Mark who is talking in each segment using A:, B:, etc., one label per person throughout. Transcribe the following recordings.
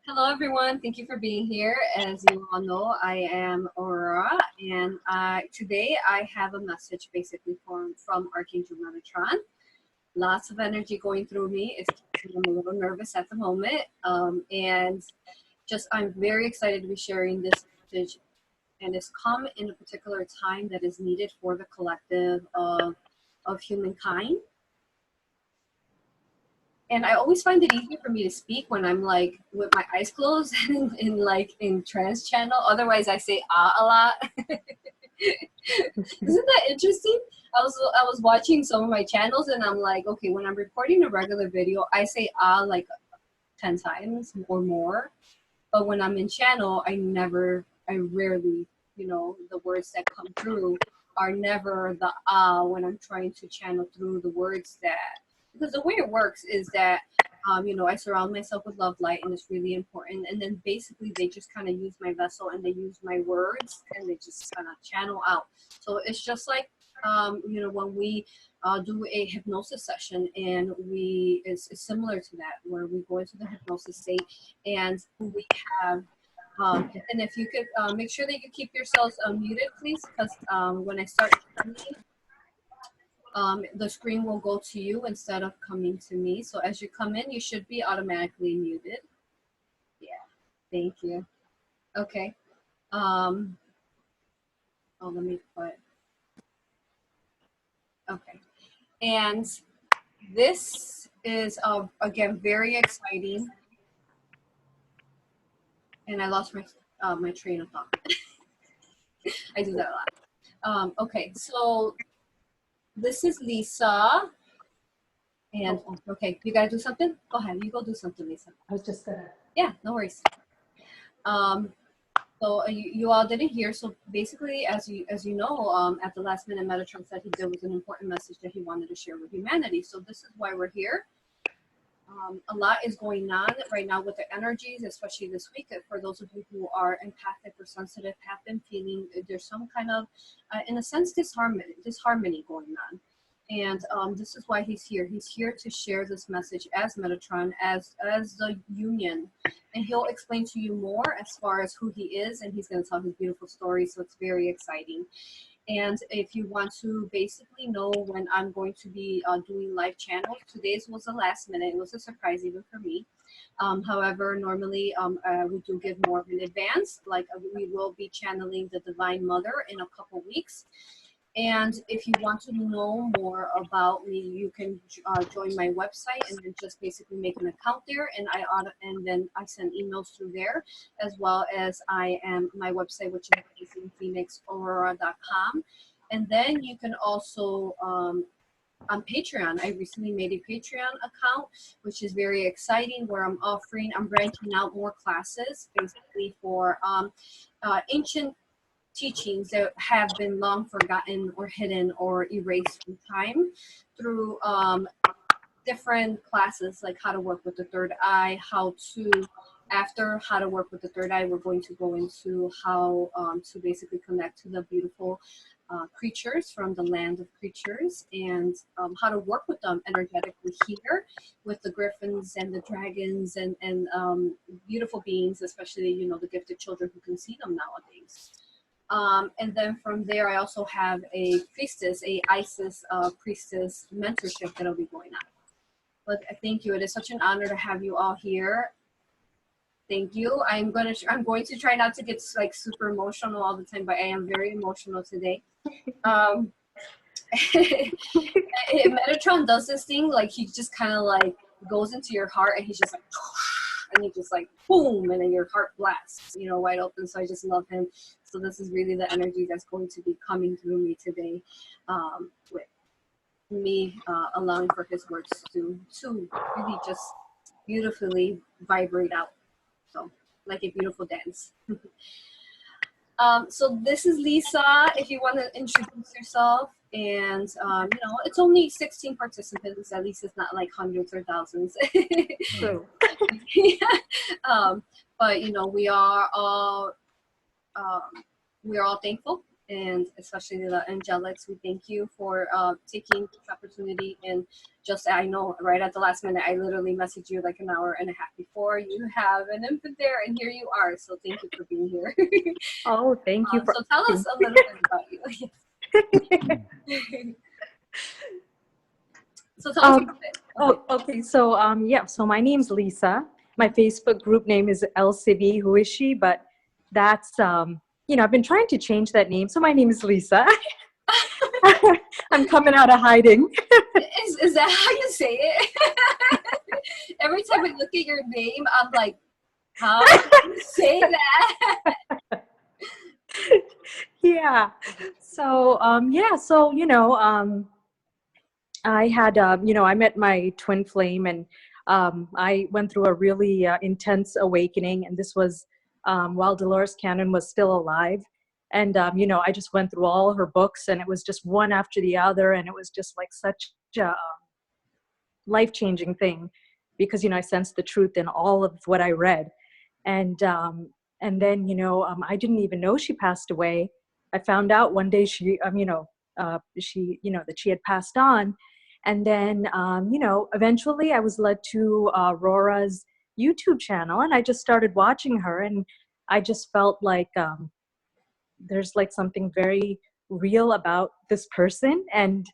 A: Hello, everyone. Thank you for being here. As you all know, I am Aurora, and today I have a message basically from Archangel Metatron. Lots of energy going through me. I'm a little nervous at the moment, and just I'm very excited to be sharing this message. And it's come in a particular time that is needed for the collective of humankind. And I always find it easier for me to speak when I'm like with my eyes closed and in trance channel. Otherwise I say ah a lot. Isn't that interesting? I was watching some of my channels and I'm like, okay, when I'm recording a regular video, I say ah like 10 times or more. But when I'm in channel, I rarely, the words that come through are never the ah when I'm trying to channel through the words because the way it works is that, I surround myself with love light and it's really important. And then basically they just kind of use my vessel and they use my words and they just kind of channel out. So it's just like, when we do a hypnosis session and it's similar to that where we go into the hypnosis state and we have and if you could make sure that you keep yourselves muted, please, because when I start the screen will go to you instead of coming to me. So as you come in, you should be automatically muted. Yeah, thank you. Okay. Oh, let me put. Okay. And this is again very exciting. And I lost my train of thought. I do that a lot. Okay, so this is Lisa. And okay, you gotta do something? Go ahead, you go do something, Lisa.
B: I was just gonna.
A: Yeah, no worries. So you all didn't hear. So basically, as you know, at the last minute, Metatron said there was an important message that he wanted to share with humanity. So this is why we're here. A lot is going on right now with the energies, especially this week. For those of you who are empathic or sensitive, have been feeling there's some kind of, in a sense, disharmony going on. And this is why he's here. He's here to share this message as Metatron, as the union. And he'll explain to you more as far as who he is, and he's going to tell his beautiful story, so it's very exciting. And if you want to basically know when I'm going to be doing live channels, today's was the last minute. It was a surprise even for me. However, normally we do give more in advance. Like we will be channeling the Divine Mother in a couple weeks. And if you want to know more about me, you can join my website and then just basically make an account there. And then I send emails through there, as well as my website, which is phoenixaurora.com. And then you can also on Patreon. I recently made a Patreon account, which is very exciting, where I'm branching out more classes, basically for ancient teachings that have been long forgotten or hidden or erased from time through different classes, like how to work with the third eye, after how to work with the third eye, we're going to go into how to basically connect to the beautiful creatures from the land of creatures, and how to work with them energetically here with the griffins and the dragons and beautiful beings, especially, the gifted children who can see them nowadays. And then from there, I also have a Isis priestess mentorship that'll be going on. But thank you. It is such an honor to have you all here. Thank you. I'm going to try not to get like super emotional all the time, but I am very emotional today. Metatron does this thing, like he just kind of like goes into your heart and he's just like, and he just like boom, and then your heart blasts, wide open. So I just love him. So this is really the energy that's going to be coming through me today, with me allowing for his words to really just beautifully vibrate out. So like a beautiful dance. So this is Lisa, if you want to introduce yourself. And, it's only 16 participants. At least it's not like hundreds or thousands.
B: True.
A: Yeah. But, we are all thankful and especially the angelics. We thank you for taking this opportunity. And just, I know, right at the last minute, I literally messaged you like an hour and a half before. You have an infant there, and here you are. So thank you for being here.
B: Oh, thank you for
A: so tell us a little bit about you. So tell us a bit.
B: Oh, okay. So, yeah. So my name's Lisa. My Facebook group name is LCB. Who is she? But that's, you know, I've been trying to change that name. So my name is Lisa. I'm coming out of hiding.
A: Is that how you say it? Every time I look at your name, I'm like, how do you say that?
B: Yeah. So, yeah. So, you know, I had, you know, I met my twin flame, and I went through a really intense awakening. And this was while Dolores Cannon was still alive. And, you know, I just went through all her books, and it was just one after the other. And it was just like such a life-changing thing, because, you know, I sensed the truth in all of what I read. And then, you know, I didn't even know she passed away. I found out one day you know, you know, that she had passed on. And then, you know, eventually I was led to Aurora's YouTube channel, and I just started watching her, and I just felt like there's like something very real about this person. And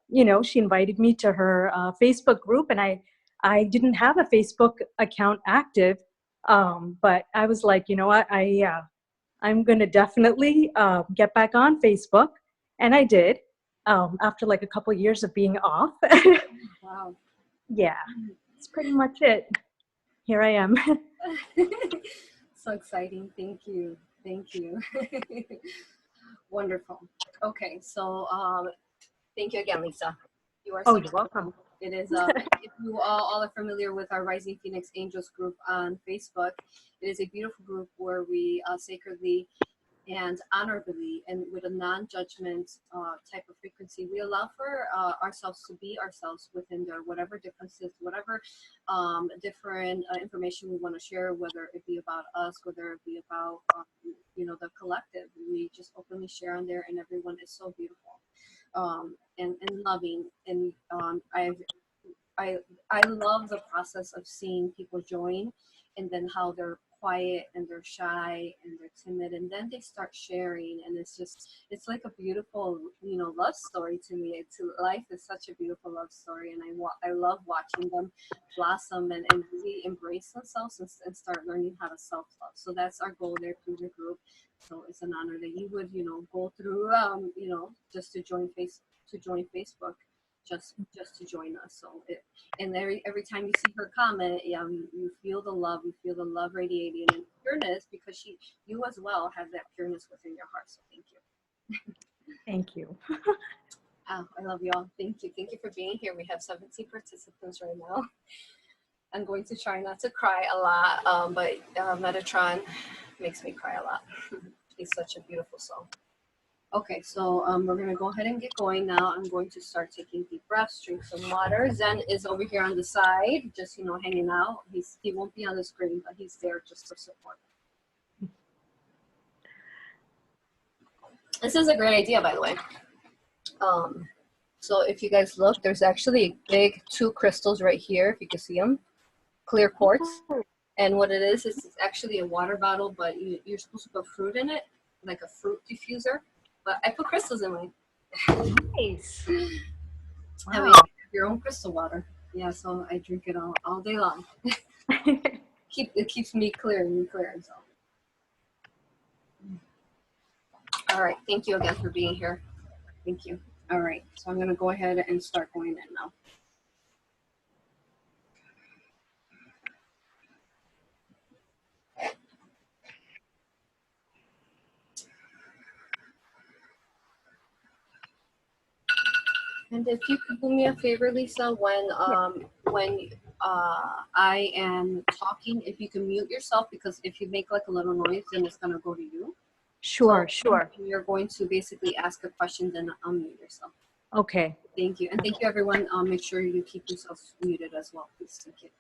B: you know, she invited me to her Facebook group, and I didn't have a Facebook account active, but I was like, you know what, I'm gonna definitely get back on Facebook, and I did after like a couple years of being off.
A: Wow.
B: Yeah, that's pretty much it. Here I am.
A: So exciting. Thank you. Thank you. Wonderful. Okay, so thank you again, Lisa. You are
B: Oh,
A: so
B: you're welcome.
A: it is, if you all are familiar with our Rising Phoenix Angels group on Facebook, it is a beautiful group where we sacredly and honorably and with a non-judgment type of frequency, we allow for ourselves to be ourselves within there, whatever differences, whatever different information we want to share, whether it be about us, whether it be about you know, the collective. We just openly share on there, and everyone is so beautiful and loving. And I I love the process of seeing people join, and then how they're quiet and they're shy and they're timid, and then they start sharing, and it's like a beautiful, you know, love story to me. Life is such a beautiful love story, and I love watching them blossom and really embrace themselves and start learning how to self-love. So that's our goal there through the group. So it's an honor that you would, you know, go through you know, just to join Facebook, just to join us. So and every time you see her comment, you feel the love, radiating and pureness, because you as well have that pureness within your heart. So thank you.
B: Thank you.
A: Oh, I love you all. Thank you for being here. We have 17 participants right now. I'm going to try not to cry a lot, but Metatron makes me cry a lot. He's such a beautiful soul. Okay, so we're gonna go ahead and get going now. I'm going to start taking deep breaths, drink some water. Zen is over here on the side, just, you know, hanging out. He won't be on the screen, but he's there just for support. This is a great idea, by the way. So if you guys look, there's actually big 2 crystals right here, if you can see them, clear quartz. And what it is it's actually a water bottle, but you're supposed to put fruit in it, like a fruit diffuser. But I put crystals in mine.
B: Nice.
A: Wow. I mean, your own crystal water. Yeah, so I drink it all day long. It keeps me clear. So. All right. Thank you again for being here. Thank you. All right. So I'm going to go ahead and start going in now. And if you could do me a favor, Lisa, when I am talking, if you can mute yourself, because if you make like a little noise, then it's going to go to you.
B: Sure,
A: So
B: sure.
A: you're going to basically ask a question, then unmute yourself.
B: Okay.
A: Thank you. And thank you, everyone. Make sure you keep yourselves muted as well, please. Thank you.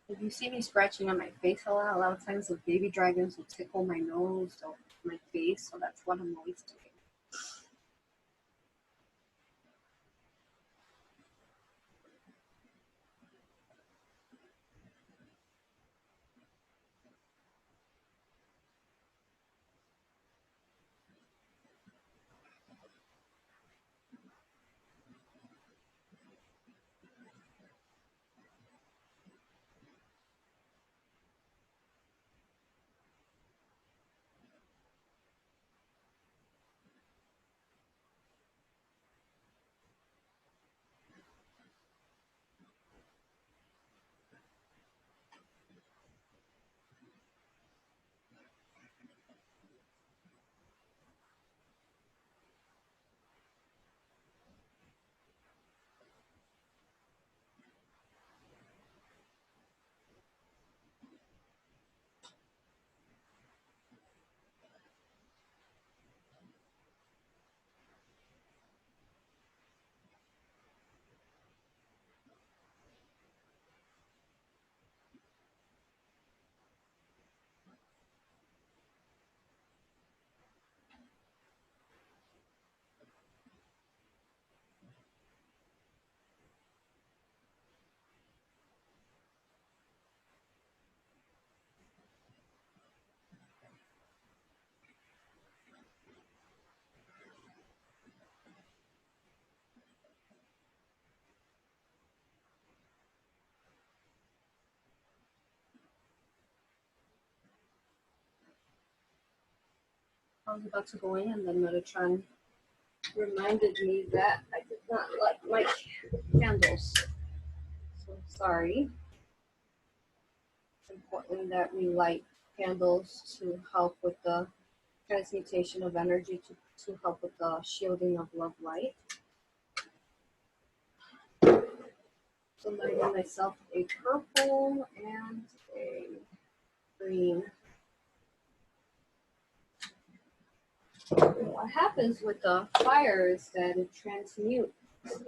A: If you see me scratching on my face a lot of times the baby dragons will tickle my nose or my face, so that's what I'm always doing. I was about to go in and then Metatron reminded me that I did not light my candles. So sorry. It's important that we light candles to help with the transmutation of energy, to help with the shielding of love light. So I'm lighting myself a purple and a green. And what happens with the fire is that it transmutes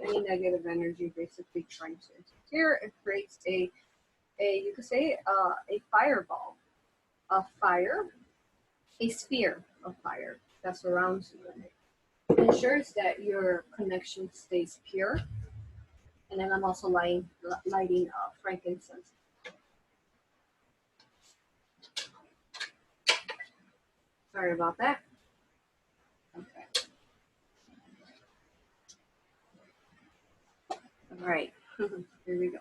A: any negative energy, basically trying to interfere. It creates you could say a fireball of fire, a sphere of fire that surrounds you, and it ensures that your connection stays pure. And then I'm also lighting frankincense. Sorry about that. Okay. All right. Here we go.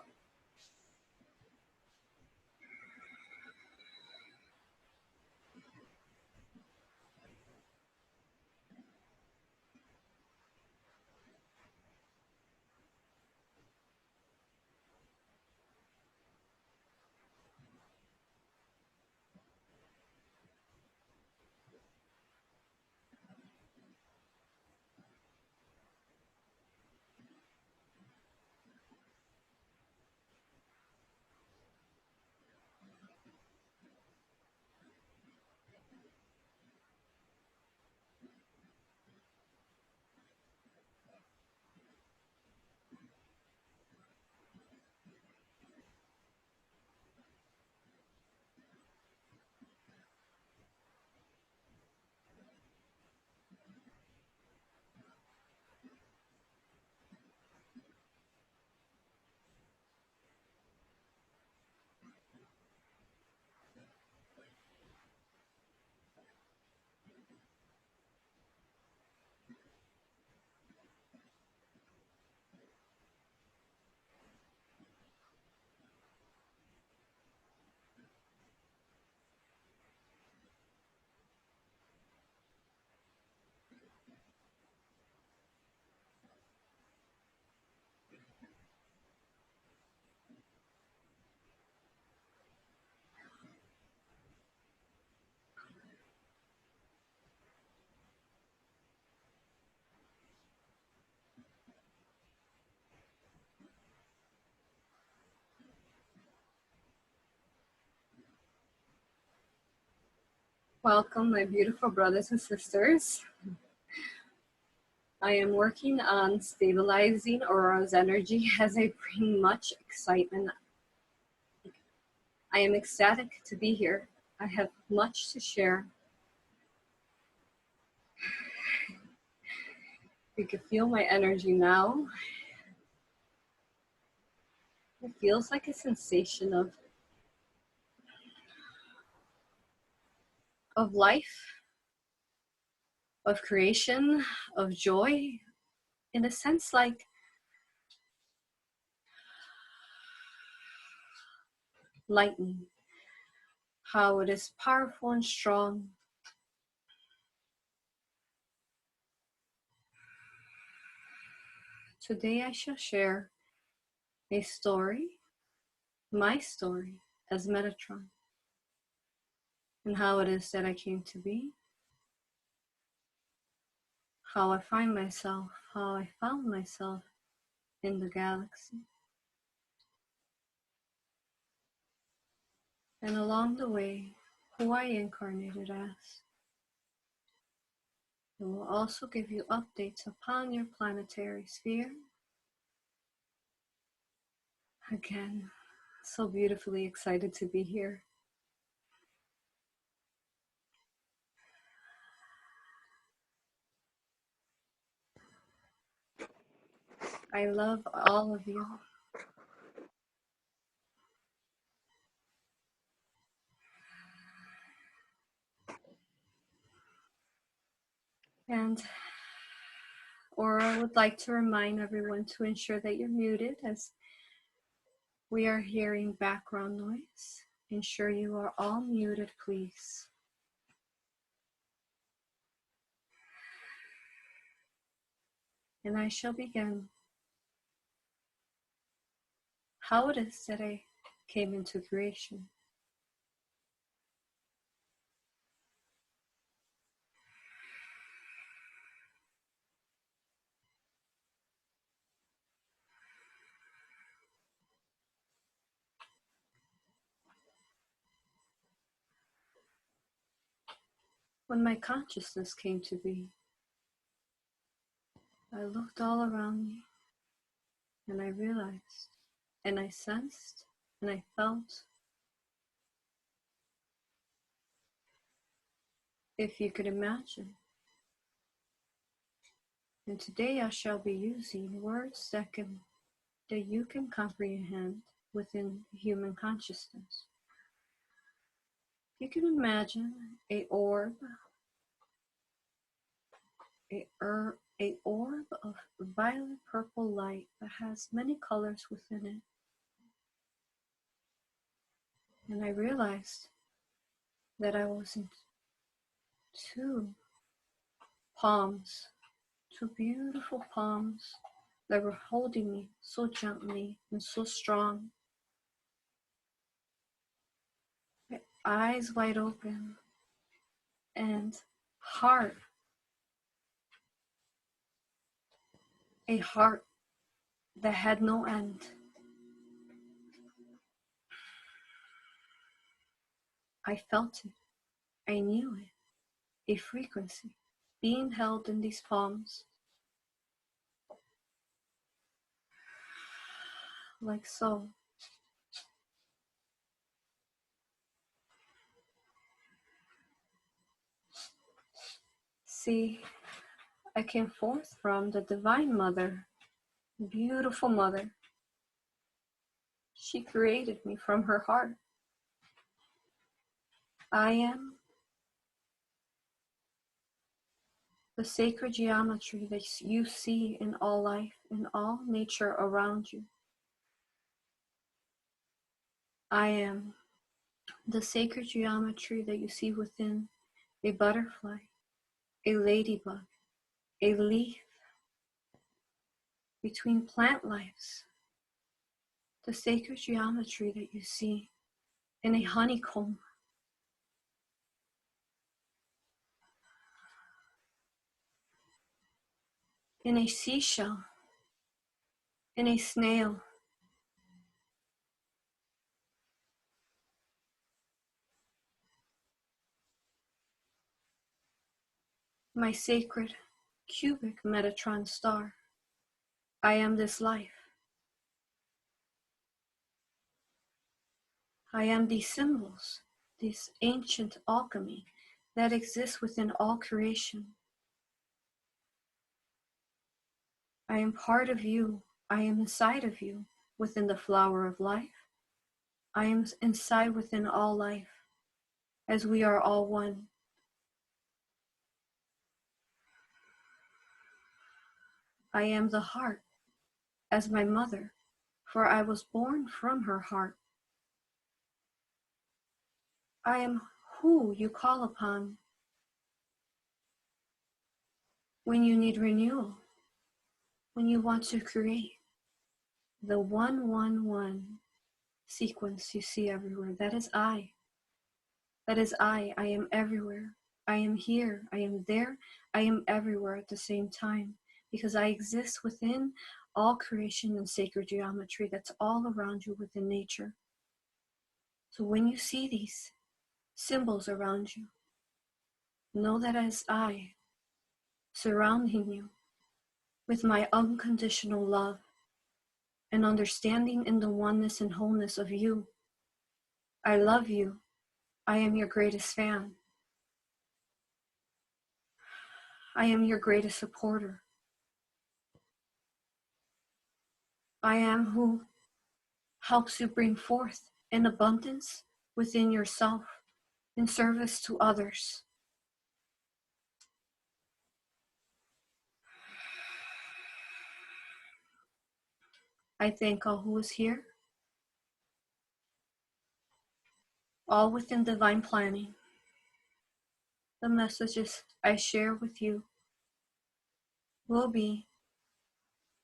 A: Welcome, my beautiful brothers and sisters. I am working on stabilizing Aurora's energy as I bring much excitement I am ecstatic to be here. I have much to share. You can feel my energy now. It feels like a sensation of life, of creation, of joy, in a sense like lightning, how it is powerful and strong. Today I shall share a story, my story as Metatron, and how it is that I came to be, how I find myself, how I found myself in the galaxy. And along the way, who I incarnated as. It will also give you updates upon your planetary sphere. Again, so beautifully excited to be here. I love all of you. And Aurora would like to remind everyone to ensure that you're muted as we are hearing background noise. Ensure you are all muted, please. And I shall begin. How it is that I came into creation. When my consciousness came to be, I looked all around me and I realized and I sensed and I felt, if you could imagine. And today I shall be using words that you can comprehend within human consciousness. You can imagine a orb, a orb of violet purple light that has many colors within it. And I realized that I was in two palms, two beautiful palms that were holding me so gently and so strong. My eyes wide open and heart, a heart that had no end. I felt it. I knew it. A frequency being held in these palms, like so. See, I came forth from the Divine Mother, beautiful Mother. She created me from her heart. I am the sacred geometry that you see in all life, in all nature around you. I am the sacred geometry that you see within a butterfly, a ladybug, a leaf, between plant lives, the sacred geometry that you see in a honeycomb, in a seashell, in a snail, my sacred cubic Metatron star. I am this life. I am these symbols, this ancient alchemy that exists within all creation. I am part of you. I am inside of you, within the flower of life. I am inside within all life, as we are all one. I am the heart, as my mother, for I was born from her heart. I am who you call upon when you need renewal, when you want to create the 111 sequence you see everywhere. That is I. That is I. I am everywhere. I am here. I am there. I am everywhere at the same time, because I exist within all creation and sacred geometry that's all around you within nature. So when you see these symbols around you, know that as I, surrounding you with my unconditional love and understanding in the oneness and wholeness of you. I love you. I am your greatest fan. I am your greatest supporter. I am who helps you bring forth an abundance within yourself in service to others. I thank all who is here, all within divine planning. The messages I share with you will be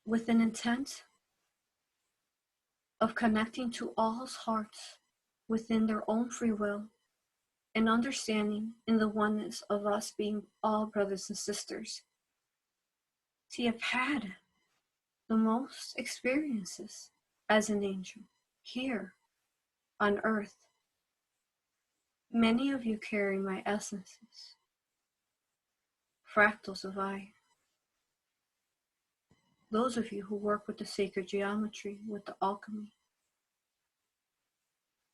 A: with an intent of connecting to all's hearts within their own free will and understanding in the oneness of us being all brothers and sisters. See, I've had the most experiences as an angel here on earth. Many of you carry my essences, fractals of I. Those of you who work with the sacred geometry, with the alchemy,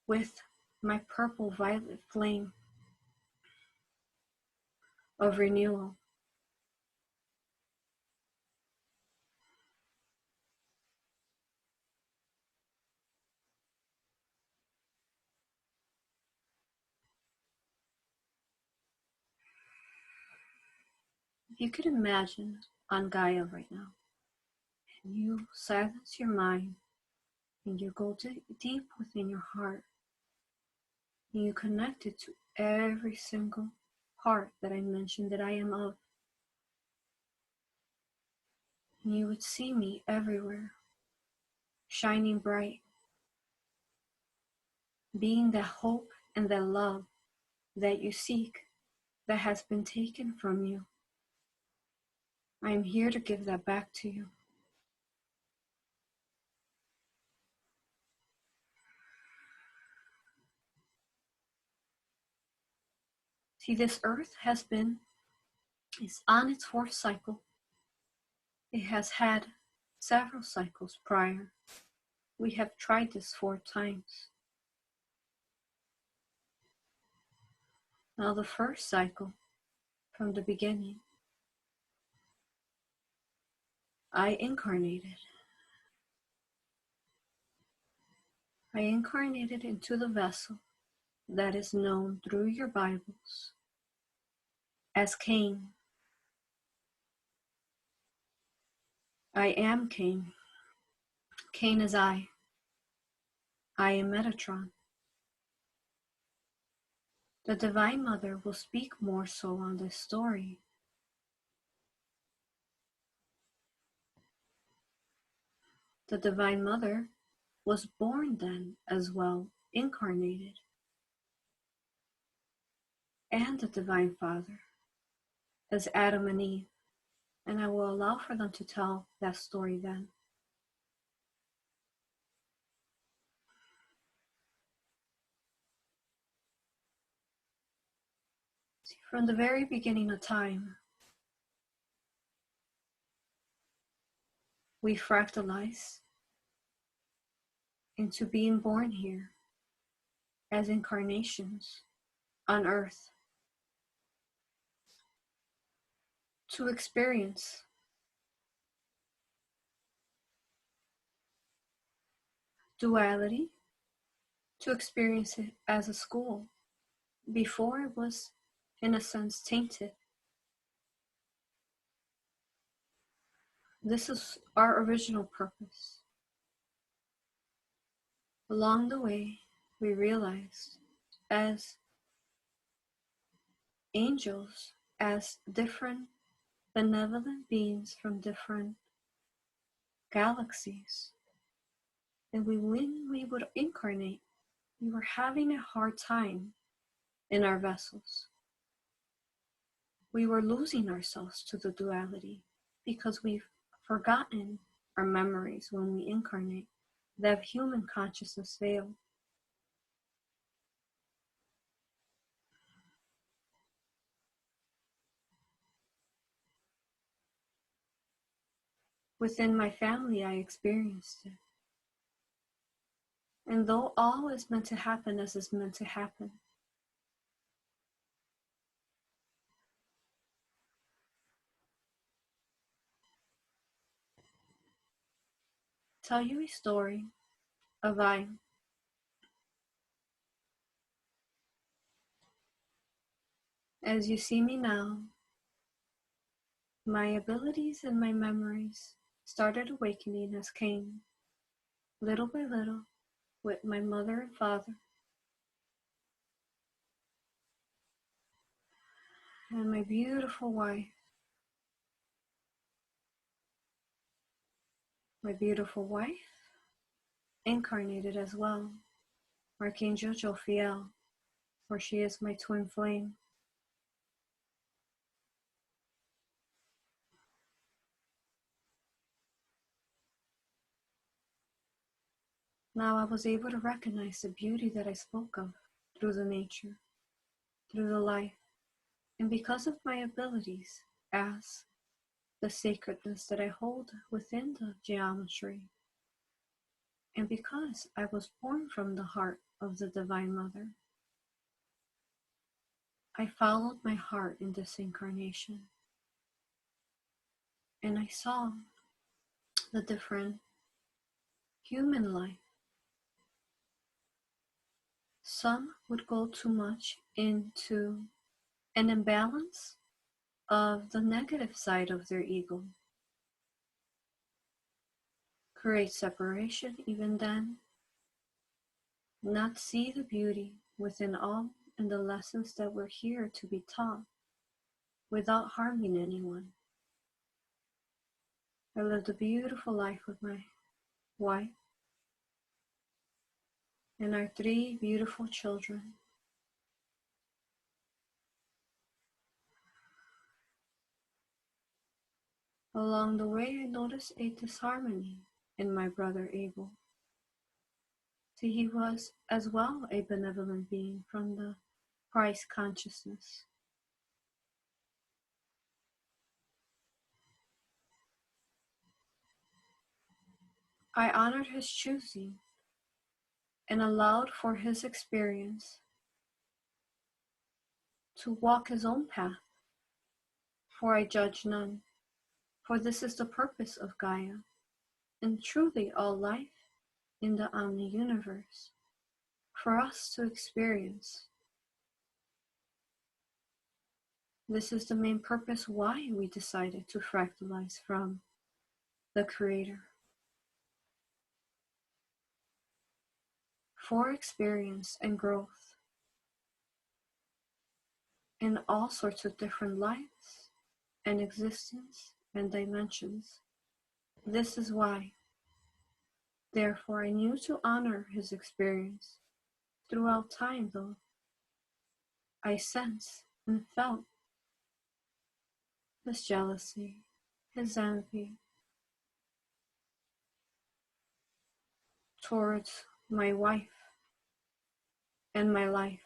A: with my purple violet flame of renewal. If you could imagine on Gaia right now, and you silence your mind, and you go deep within your heart, and you connect it to every single part that I mentioned that I am of, and you would see me everywhere, shining bright, being the hope and the love that you seek that has been taken from you. I am here to give that back to you. See, this earth is on its fourth cycle. It has had several cycles prior. We have tried this 4 times. Now the first cycle, from the beginning, I incarnated. I incarnated into the vessel that is known through your Bibles as Cain. I am Cain. Cain is I. I am Metatron. The Divine Mother will speak more so on this story. The Divine Mother was born then as well, incarnated, and the Divine Father as Adam and Eve, and I will allow for them to tell that story then. See, from the very beginning of time, we fractalize into being born here as incarnations on earth to experience duality, to experience it as a school before it was, in a sense, tainted. This is our original purpose. Along the way, we realized as angels, as different benevolent beings from different galaxies, and when we would incarnate, we were having a hard time in our vessels. We were losing ourselves to the duality because we've forgotten our memories when we incarnate. That human consciousness failed. Within my family, I experienced it. And though all is meant to happen as is meant to happen, tell you a story of as you see me now, my abilities and my memories started awakening as came, little by little, with my mother and father, and my beautiful wife. My beautiful wife incarnated as well, Archangel Jophiel, for she is my twin flame. Now I was able to recognize the beauty that I spoke of through the nature, through the life, and because of my abilities as the sacredness that I hold within the geometry, and because I was born from the heart of the Divine Mother, I followed my heart in this incarnation, and I saw the different human life. Some would go too much into an imbalance of the negative side of their ego, create separation even then, not see the beauty within all and the lessons that we're here to be taught without harming anyone. I lived a beautiful life with my wife and our 3 beautiful children. Along the way, I noticed a disharmony in my brother Abel. See, he was as well a benevolent being from the Christ consciousness. I honored his choosing and allowed for his experience to walk his own path, for I judge none, for this is the purpose of Gaia, and truly all life in the omni-universe, for us to experience. This is the main purpose why we decided to fractalize from the Creator. For experience and growth in all sorts of different lives and existence and dimensions. This is why, therefore, I knew to honor his experience. Throughout time, though, I sensed and felt his jealousy, his envy towards my wife and my life.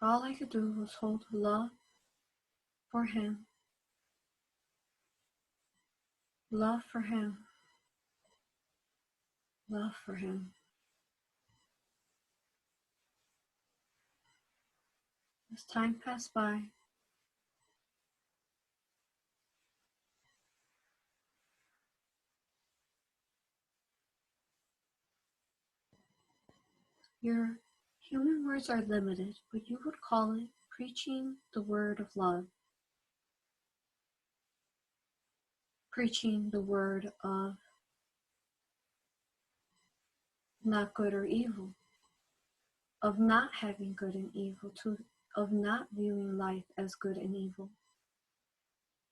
A: All I could do was hold love for him, love for him. As time passed by, your human words are limited, but you would call it preaching the word of love, preaching the word of not good or evil, of not having good and evil, of not viewing life as good and evil,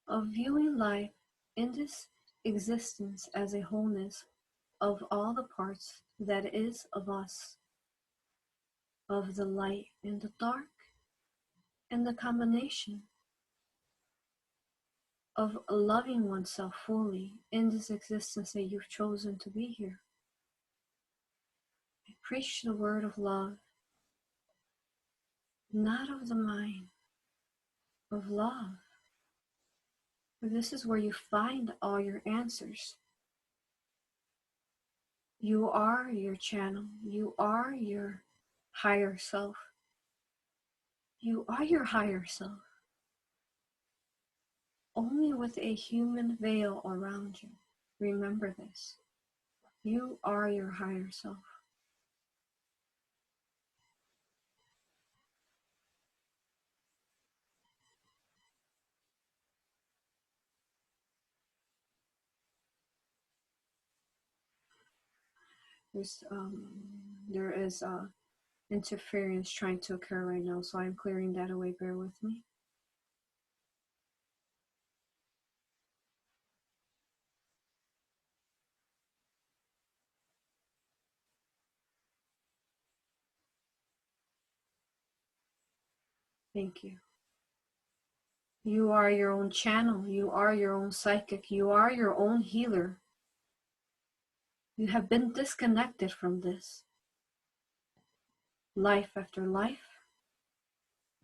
A: of viewing life in this existence as a wholeness of all the parts that is of us, of the light and the dark, and the combination of loving oneself fully in this existence that you've chosen to be here. I preach the word of love, not of the mind, of love. For this is where you find all your answers. You are your channel. You are your higher self. You are your higher self, only with a human veil around you. Remember this. You are your higher self. There is interference trying to occur right now, so I'm clearing that away. Bear with me. Thank you. You are your own channel. You are your own psychic. You are your own healer. You have been disconnected from this life after life.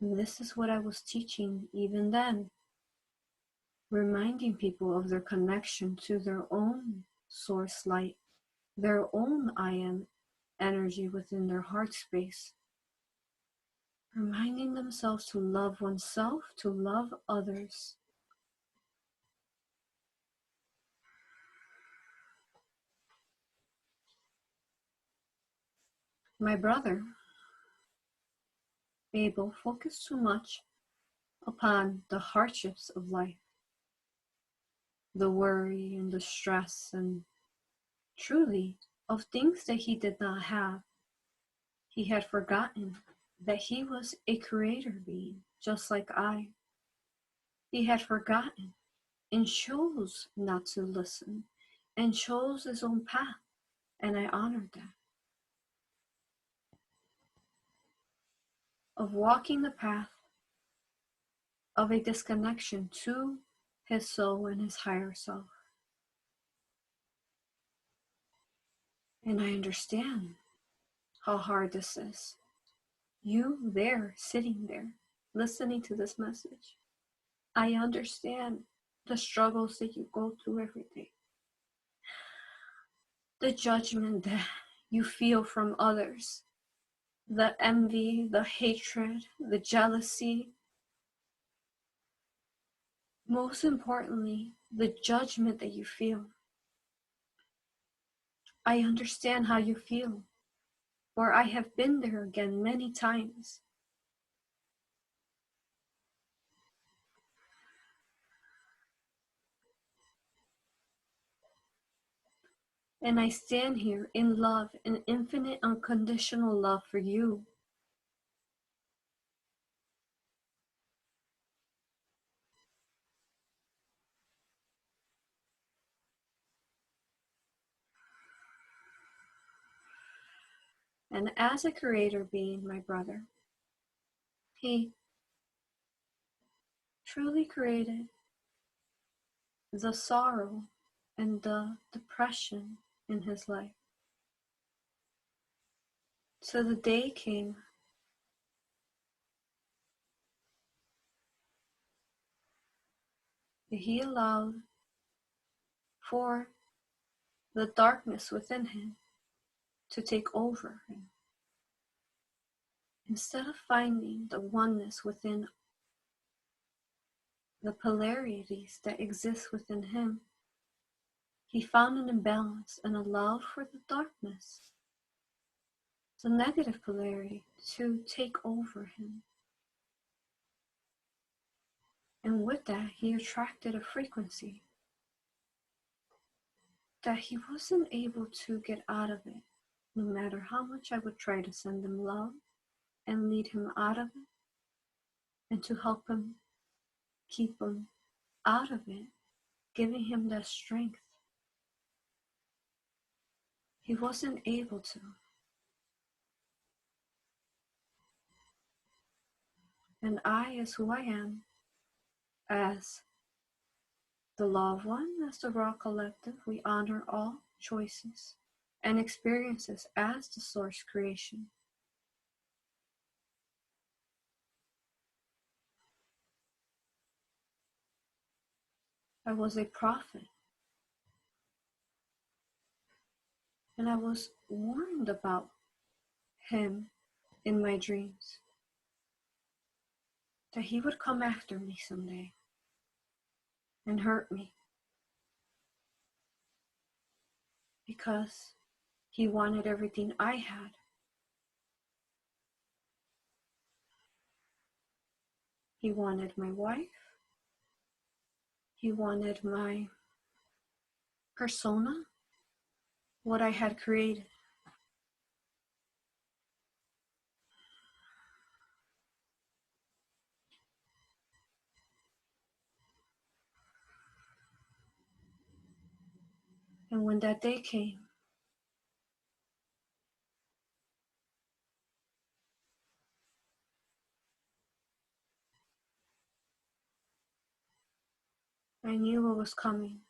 A: And this is what I was teaching even then, reminding people of their connection to their own source light, their own I am energy within their heart space, reminding themselves to love oneself, to love others. My brother, Abel, focused too much upon the hardships of life, the worry and the stress, and truly of things that he did not have. He had forgotten that he was a creator being, just like I. He had forgotten and chose not to listen and chose his own path, and I honored that. Of walking the path of a disconnection to his soul and his higher self. And I understand how hard this is. You there, sitting there, listening to this message. I understand the struggles that you go through every day. The judgment that you feel from others. The envy, the hatred, the jealousy. Most importantly, the judgment that you feel. I understand how you feel, for I have been there again many times. And I stand here in love, in infinite unconditional love for you. And as a creator being, my brother, he truly created the sorrow and the depression in his life. So the day came that he allowed for the darkness within him to take over him. Instead of finding the oneness within the polarities that exist within him, he found an imbalance and a love for the darkness, the negative polarity, to take over him. And with that, he attracted a frequency that he wasn't able to get out of it, no matter how much I would try to send him love and lead him out of it, and to help him keep him out of it, giving him that strength. He wasn't able to. And I, as who I am, as the Law of One, as the Raw Collective, we honor all choices and experiences as the Source creation. I was a prophet, and I was warned about him in my dreams, that he would come after me someday and hurt me, because he wanted everything I had. He wanted my wife. He wanted my persona, what I had created. And when that day came, I knew what was coming.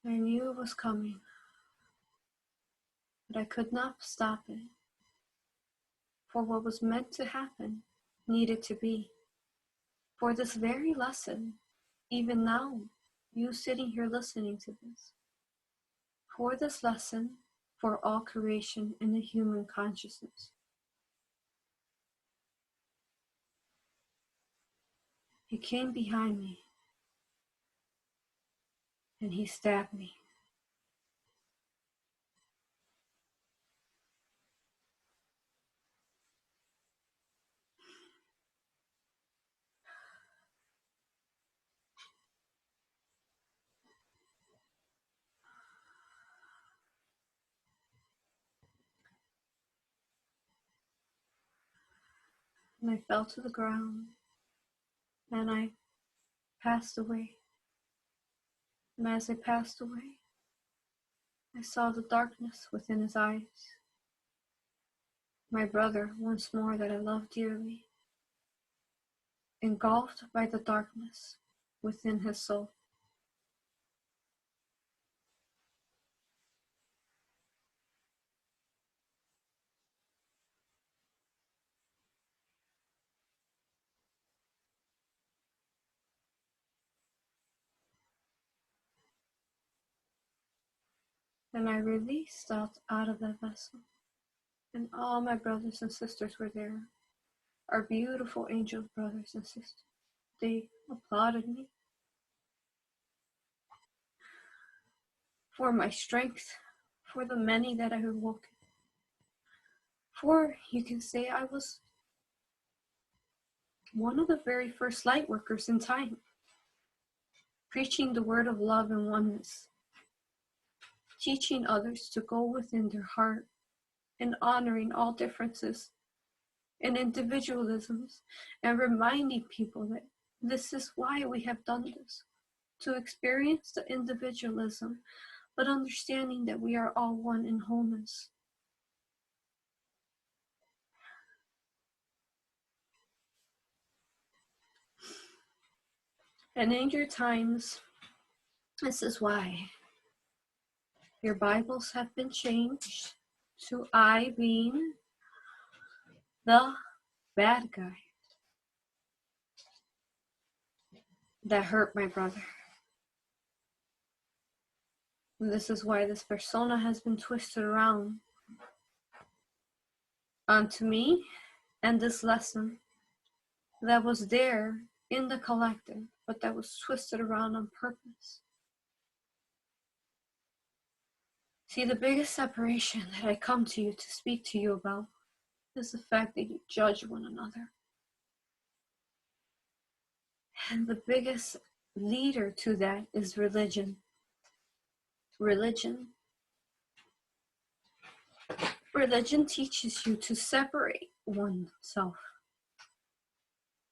A: I knew it was coming, but I could not stop it. For what was meant to happen needed to be. For this very lesson, even now, you sitting here listening to this, for this lesson, for all creation in the human consciousness. He came behind me and he stabbed me. And I fell to the ground and I passed away. And as I passed away, I saw the darkness within his eyes. My brother, once more that I loved dearly, engulfed by the darkness within his soul. And I released out of that vessel. And all my brothers and sisters were there. Our beautiful angel brothers and sisters. They applauded me for my strength, for the many that I had woken. For, you can say, I was one of the very first light workers in time, preaching the word of love and oneness, teaching others to go within their heart and honoring all differences and individualisms, and reminding people that this is why we have done this, to experience the individualism, but understanding that we are all one in wholeness. And in your times, this is why Your Bibles have been changed to I being the bad guy that hurt my brother. And this is why this persona has been twisted around onto me and this lesson that was there in the collective, but that was twisted around on purpose. See, the biggest separation that I come to you to speak to you about is the fact that you judge one another. And the biggest leader to that is religion. Religion teaches you to separate oneself.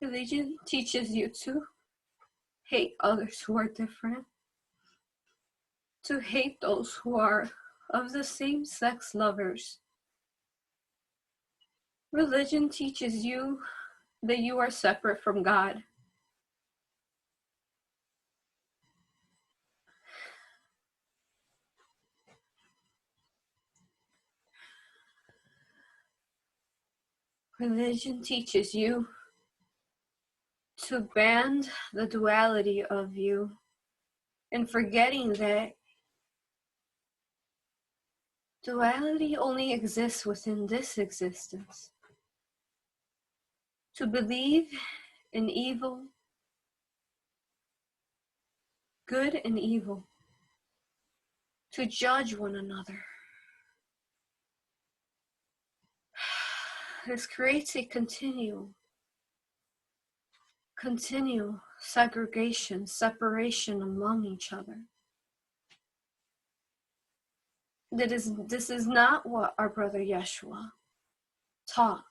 A: Religion teaches you to hate others who are different, to hate those who are of the same sex lovers. Religion teaches you that you are separate from God. Religion teaches you to ban the duality of you and forgetting that duality only exists within this existence. To believe in evil, good and evil, to judge one another. This creates a continual segregation, separation among each other. This is not what our brother Yeshua taught.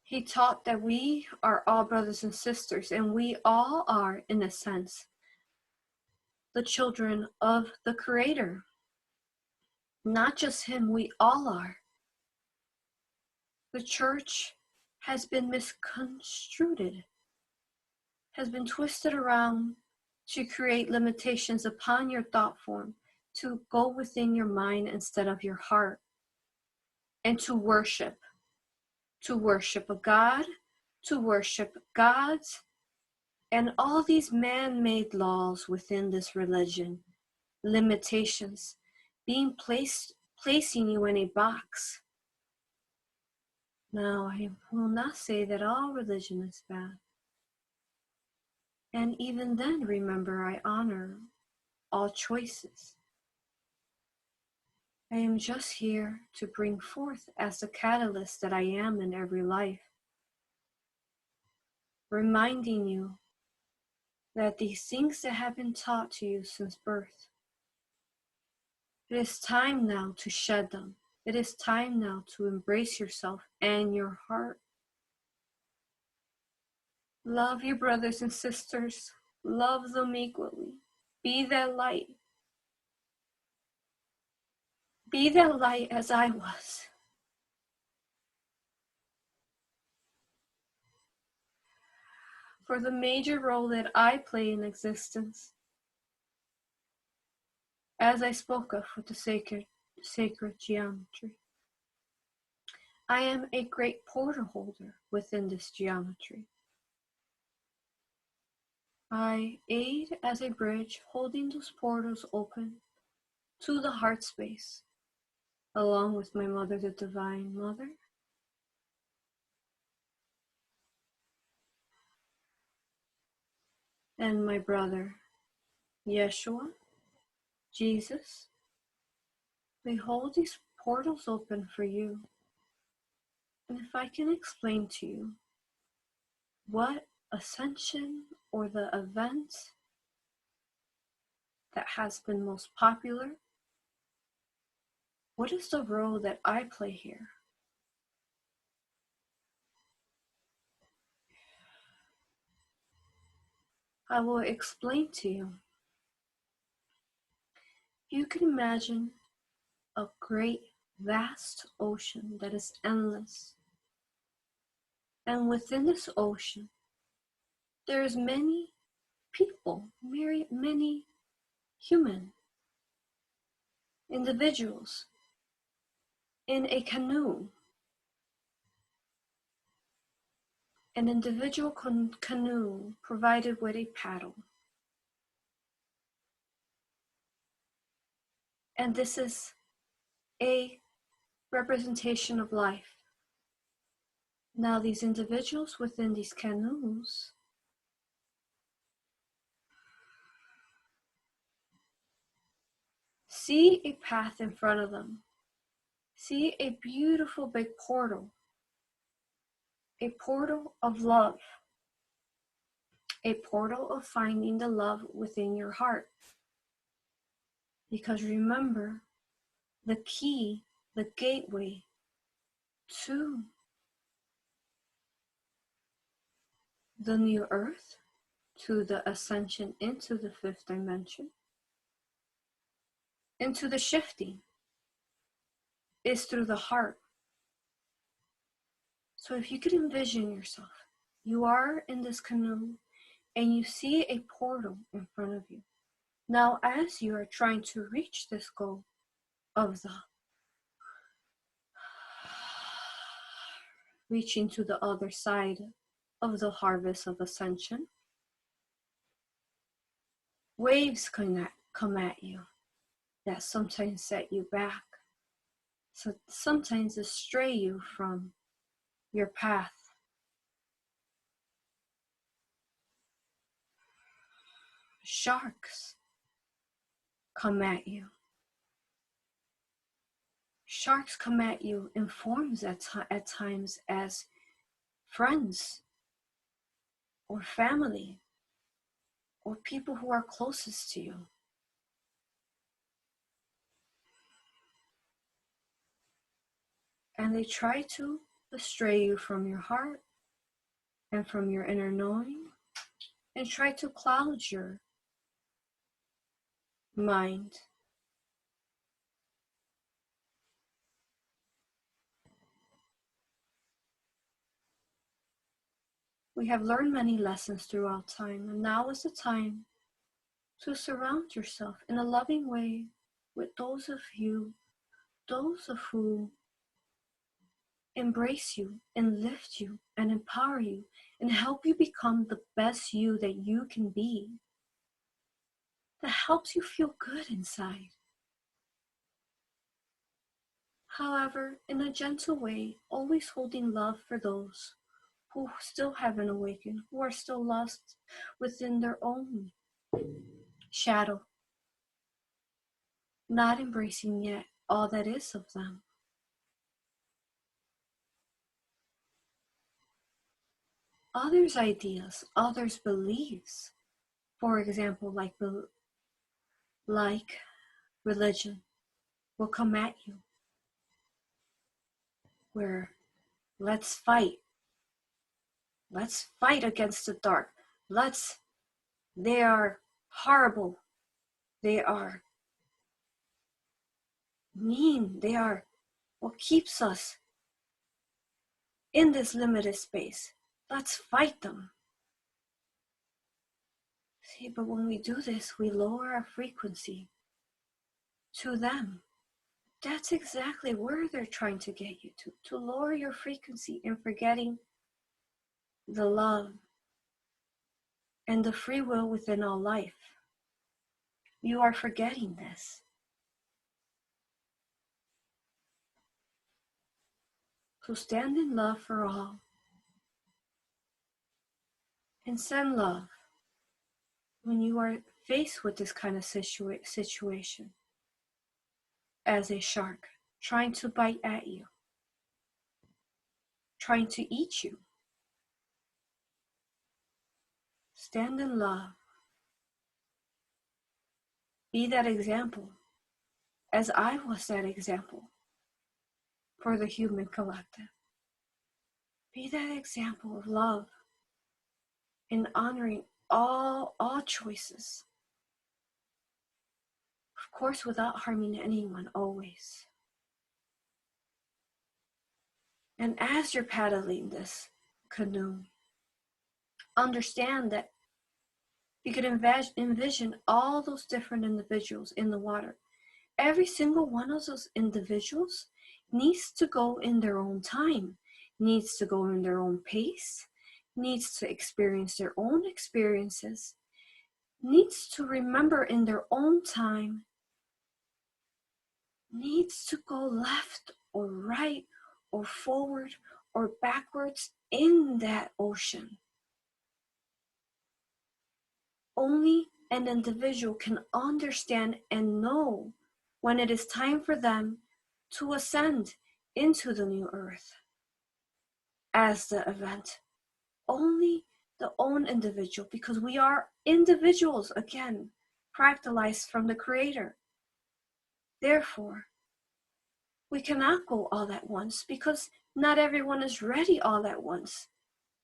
A: He taught that we are all brothers and sisters, and we all are, in a sense, the children of the Creator. Not just Him, we all are. The church has been misconstrued, has been twisted around to create limitations upon your thought form, to go within your mind instead of your heart, and to worship a God, to worship gods, and all these man-made laws within this religion, limitations, placing you in a box. Now, I will not say that all religion is bad. And even then, remember, I honor all choices. I am just here to bring forth as the catalyst that I am in every life, reminding you that these things that have been taught to you since birth, it is time now to shed them. It is time now to embrace yourself and your heart. Love your brothers and sisters. Love them equally. Be that light. Be that light as I was. For the major role that I play in existence, as I spoke of with the sacred geometry, I am a great portal holder within this geometry. I aid as a bridge, holding those portals open to the heart space, along with my mother, the Divine Mother, and my brother, Yeshua, Jesus. We hold these portals open for you. And if I can explain to you what ascension or the event that has been most popular, what is the role that I play here? I will explain to you. You can imagine a great, vast ocean that is endless. And within this ocean, there's many people, many human individuals in a canoe, an individual canoe provided with a paddle. And this is a representation of life. Now these individuals within these canoes see a path in front of them, see a beautiful big portal, a portal of love, a portal of finding the love within your heart. Because remember, the key, the gateway to the new earth, to the ascension into the fifth dimension, into the shifting, is through the heart. So if you could envision yourself, you are in this canoe and you see a portal in front of you. Now, as you are trying to reach this goal of the reaching to the other side of the harvest of ascension, waves come at you that sometimes set you back. So sometimes they stray you from your path. Sharks come at you. Sharks come at you in forms at times as friends or family or people who are closest to you. And they try to astray you from your heart and from your inner knowing and try to cloud your mind. We have learned many lessons throughout time, and now is the time to surround yourself in a loving way with those of who embrace you and lift you and empower you and help you become the best you that you can be, that helps you feel good inside. However, in a gentle way, always holding love for those who still haven't awakened, who are still lost within their own shadow, not embracing yet all that is of them. Others' ideas, others' beliefs, for example, like religion, will come at you, where let's fight against the dark, they are horrible, they are mean, they are what keeps us in this limited space. Let's fight them. See, but when we do this, we lower our frequency to them. That's exactly where they're trying to get you to lower your frequency and forgetting the love and the free will within all life. You are forgetting this. So stand in love for all and send love when you are faced with this kind of situation as a shark trying to bite at you, trying to eat you. Stand in love. Be that example, as I was that example for the human collective. Be that example of love in honoring all choices. Of course, without harming anyone, always. And as you're paddling this canoe, understand that you could envision all those different individuals in the water. Every single one of those individuals needs to go in their own time, needs to go in their own pace, needs to experience their own experiences, needs to remember in their own time, needs to go left or right or forward or backwards in that ocean. Only an individual can understand and know when it is time for them to ascend into the new earth as the event. Only the own individual, because we are individuals, again, fractalized from the Creator. Therefore, we cannot go all at once because not everyone is ready all at once,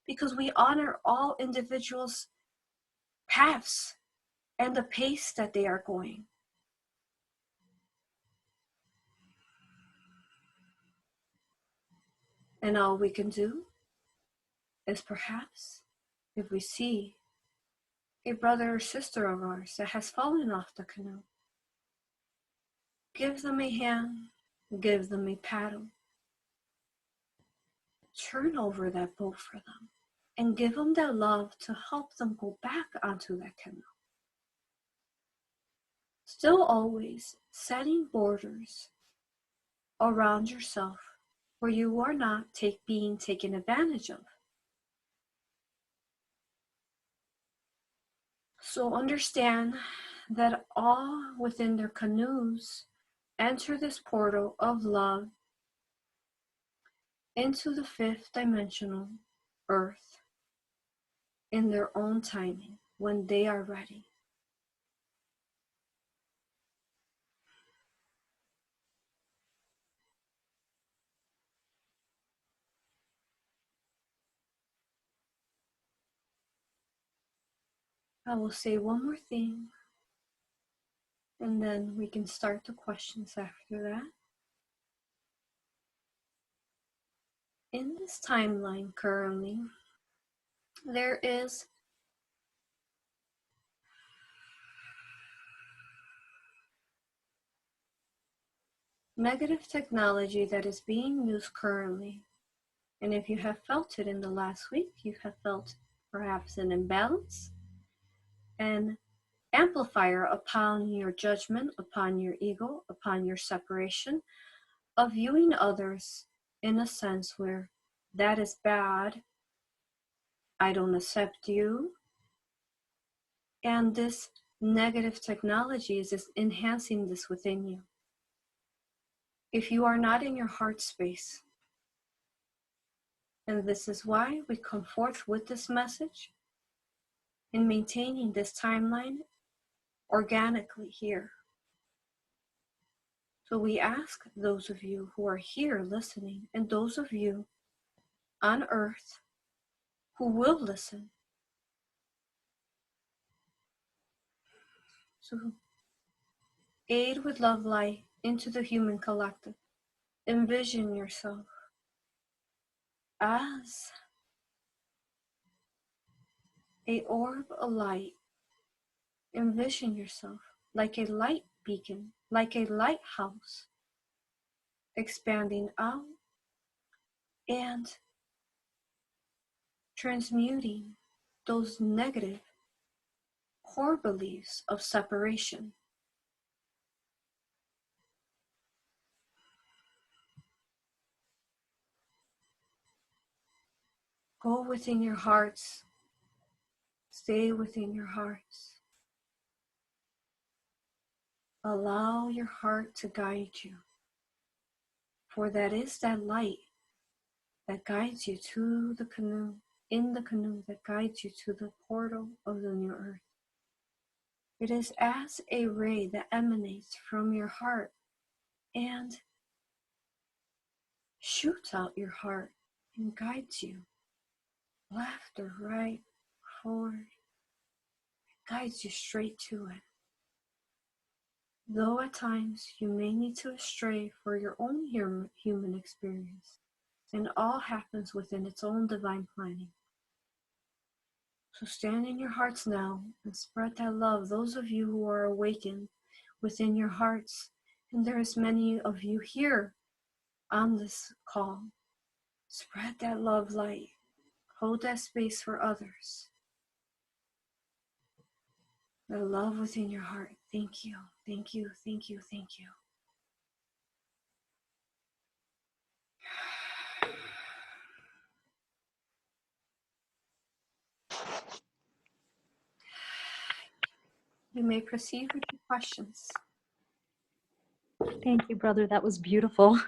A: because we honor all individuals' paths and the pace that they are going. And all we can do is perhaps, if we see a brother or sister of ours that has fallen off the canoe, give them a hand, give them a paddle, turn over that boat for them, and give them that love to help them go back onto that canoe. Still always setting borders around yourself where you are not being taken advantage of. So understand that all within their canoes enter this portal of love into the fifth dimensional earth in their own timing when they are ready. I will say one more thing, and then we can start the questions after that. In this timeline currently, there is negative technology that is being used currently. And if you have felt it in the last week, you have felt perhaps an imbalance, an amplifier upon your judgment, upon your ego, upon your separation, of viewing others in a sense where that is bad, I don't accept you, and this negative technology is just enhancing this within you. If you are not in your heart space, and this is why we come forth with this message in maintaining this timeline organically here. So we ask those of you who are here listening, and those of you on earth who will listen, to aid with love light into the human collective. Envision yourself as a orb of light. Envision yourself like a light beacon, like a lighthouse, expanding out and transmuting those negative core beliefs of separation. Go within your hearts. Stay within your hearts. Allow your heart to guide you, for that is that light that guides you to the canoe, in the canoe that guides you to the portal of the new earth. It is as a ray that emanates from your heart and shoots out your heart and guides you left or right, forward, guides you straight to it. Though at times you may need to astray for your own human experience, and all happens within its own divine planning. So stand in your hearts now and spread that love. Those of you who are awakened within your hearts, and there is many of you here on this call, spread that love light. Hold that space for others. The love within your heart. Thank you, thank you, thank you, thank you. You may proceed with your questions.
B: Thank you, brother. That was beautiful.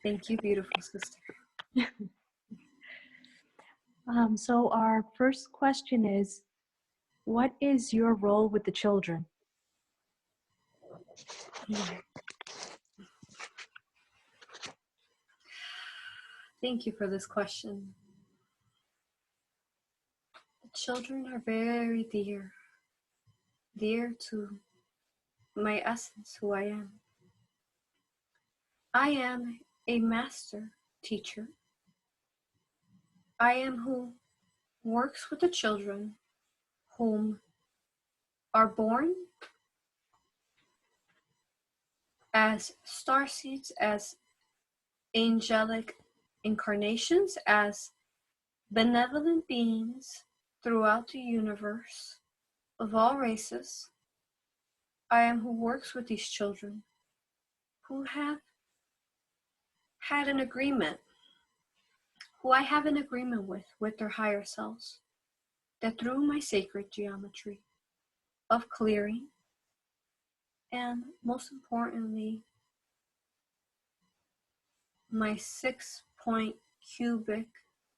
A: Thank you, beautiful sister.
B: So our first question is, what is your role with the children?
A: Thank you for this question. The children are very dear, dear to my essence, who I am. I am a master teacher. I am who works with the children whom are born as starseeds, as angelic incarnations, as benevolent beings throughout the universe of all races. I am who works with these children who have had an agreement, who I have an agreement with their higher selves, that through my sacred geometry of clearing, and most importantly, my 6-point cubic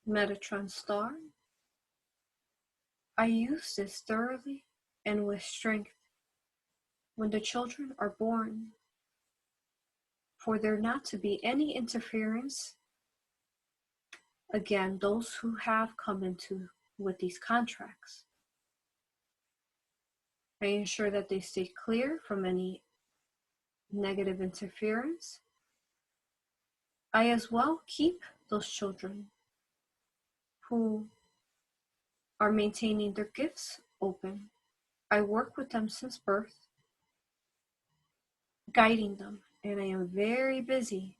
A: Metatron star, I use this thoroughly and with strength when the children are born, for there not to be any interference. Again, those who have come into with these contracts, I ensure that they stay clear from any negative interference. I as well keep those children who are maintaining their gifts open. I work with them since birth, guiding them, and I am very busy.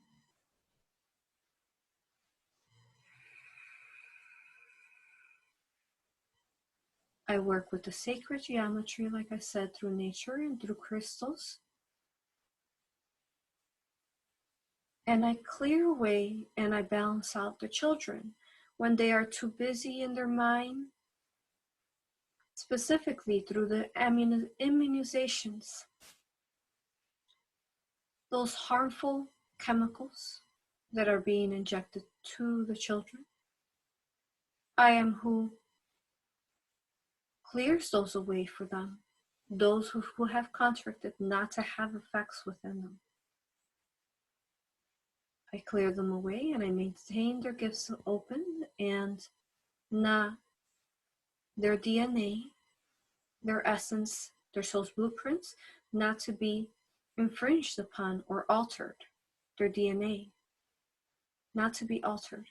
A: I work with the sacred geometry, like I said, through nature and through crystals. And I clear away and I balance out the children when they are too busy in their mind, specifically through the immunizations, those harmful chemicals that are being injected to the children. I am who clears those away for them, those who have contracted not to have effects within them. I clear them away and I maintain their gifts open, and not their DNA, their essence, their soul's blueprints, not to be infringed upon or altered. Their DNA, not to be altered.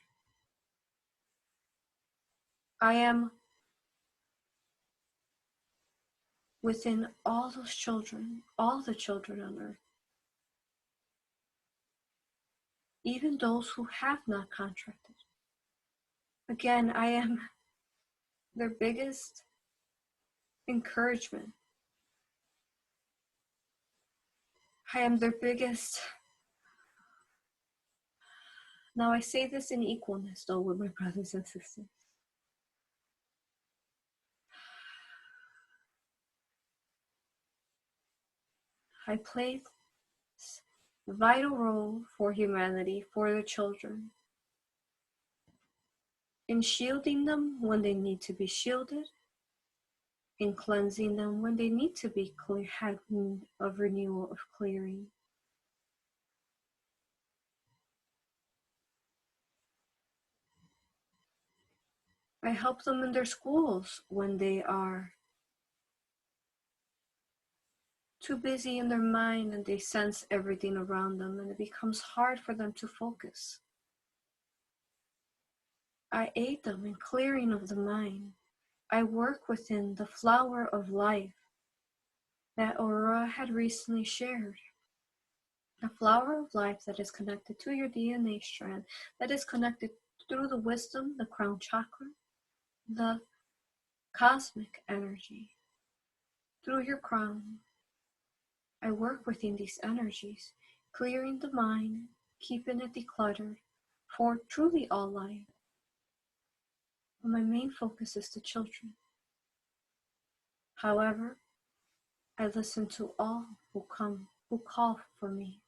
A: I am within all those children, all the children on earth, even those who have not contracted. Again, I am their biggest encouragement. I am their biggest. Now I say this in equalness though with my brothers and sisters. I play this vital role for humanity, for the children, in shielding them when they need to be shielded, in cleansing them when they need to be had of renewal, of clearing. I help them in their schools when they are too busy in their mind and they sense everything around them and it becomes hard for them to focus. I aid them in clearing of the mind. I work within the flower of life that Aurora had recently shared. A flower of life that is connected to your DNA strand, that is connected through the wisdom, the crown chakra, the cosmic energy, through your crown. I work within these energies, clearing the mind, keeping it decluttered for truly all life. But my main focus is the children. However, I listen to all who come, who call for me.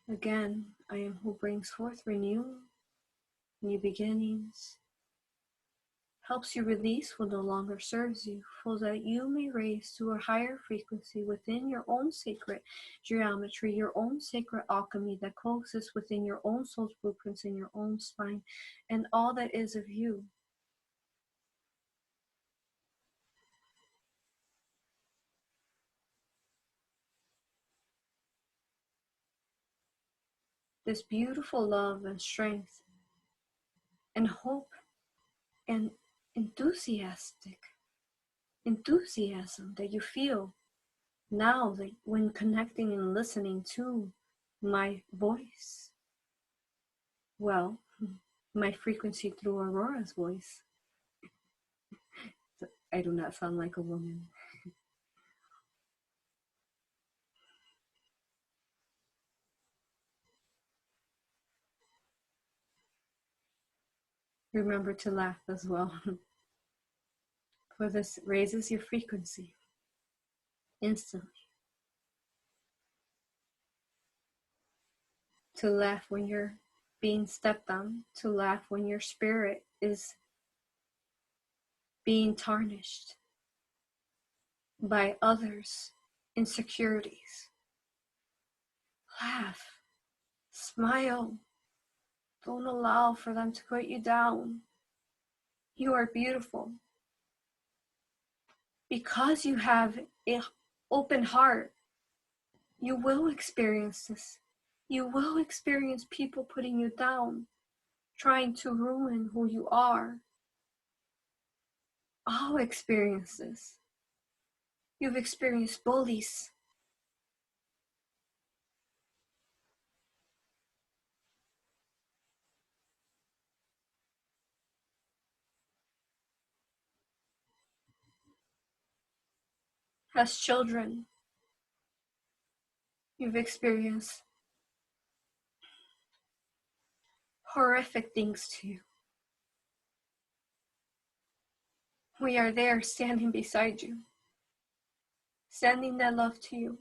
A: Again, I am who brings forth renewal, new beginnings, helps you release what no longer serves you, so that you may raise to a higher frequency within your own sacred geometry, your own sacred alchemy that coexists within your own soul's blueprints in your own spine, and all that is of you. This beautiful love and strength and hope and enthusiasm that you feel now that when connecting and listening to my voice, well, my frequency through Aurora's voice. I do not sound like a woman. Remember to laugh as well, for this raises your frequency instantly. To laugh when you're being stepped on, to laugh when your spirit is being tarnished by others' insecurities. Laugh, smile, don't allow for them to put you down. You are beautiful. Because you have an open heart, you will experience this. You will experience people putting you down, trying to ruin who you are. All experience this. You've experienced bullies. As children, you've experienced horrific things to you. We are there standing beside you, sending that love to you.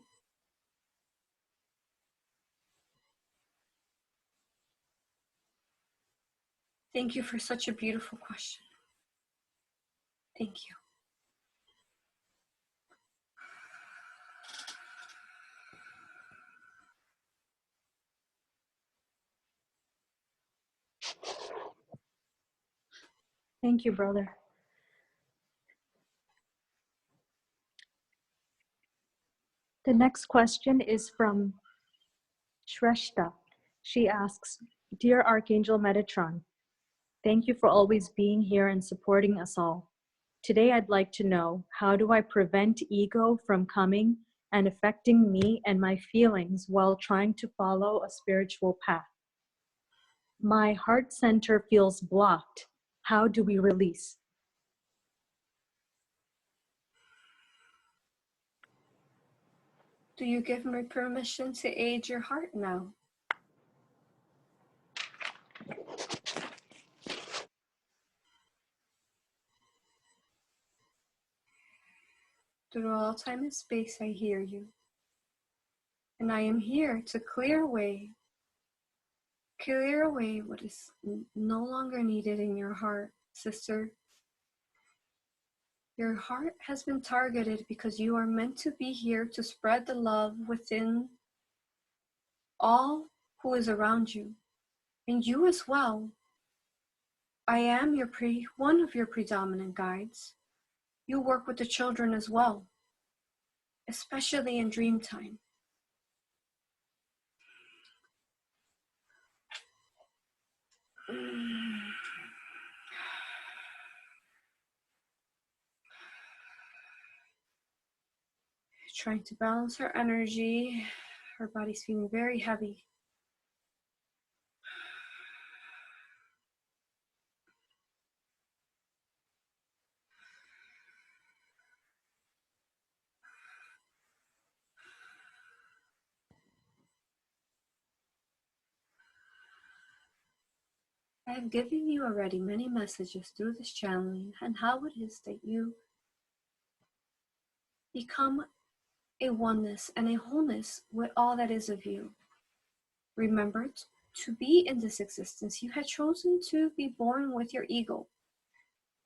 A: Thank you for such a beautiful question. Thank you.
B: Thank you, brother. The next question is from Shrestha. She asks, Dear Archangel Metatron, thank you for always being here and supporting us all. Today I'd like to know, how do I prevent ego from coming and affecting me and my feelings while trying to follow a spiritual path? My heart center feels blocked. How do we release?
A: Do you give me permission to aid your heart now? Through all time and space, I hear you. And I am here to clear away what is no longer needed in your heart, sister. Your heart has been targeted because you are meant to be here to spread the love within all who is around you, and you as well. I am one of your predominant guides. You work with the children as well, especially in dream time. trying to balance her energy. Her body's feeling very heavy. I have given you already many messages through this channeling and how it is that you become a oneness and a wholeness with all that is of you. Remember, to be in this existence, you had chosen to be born with your ego.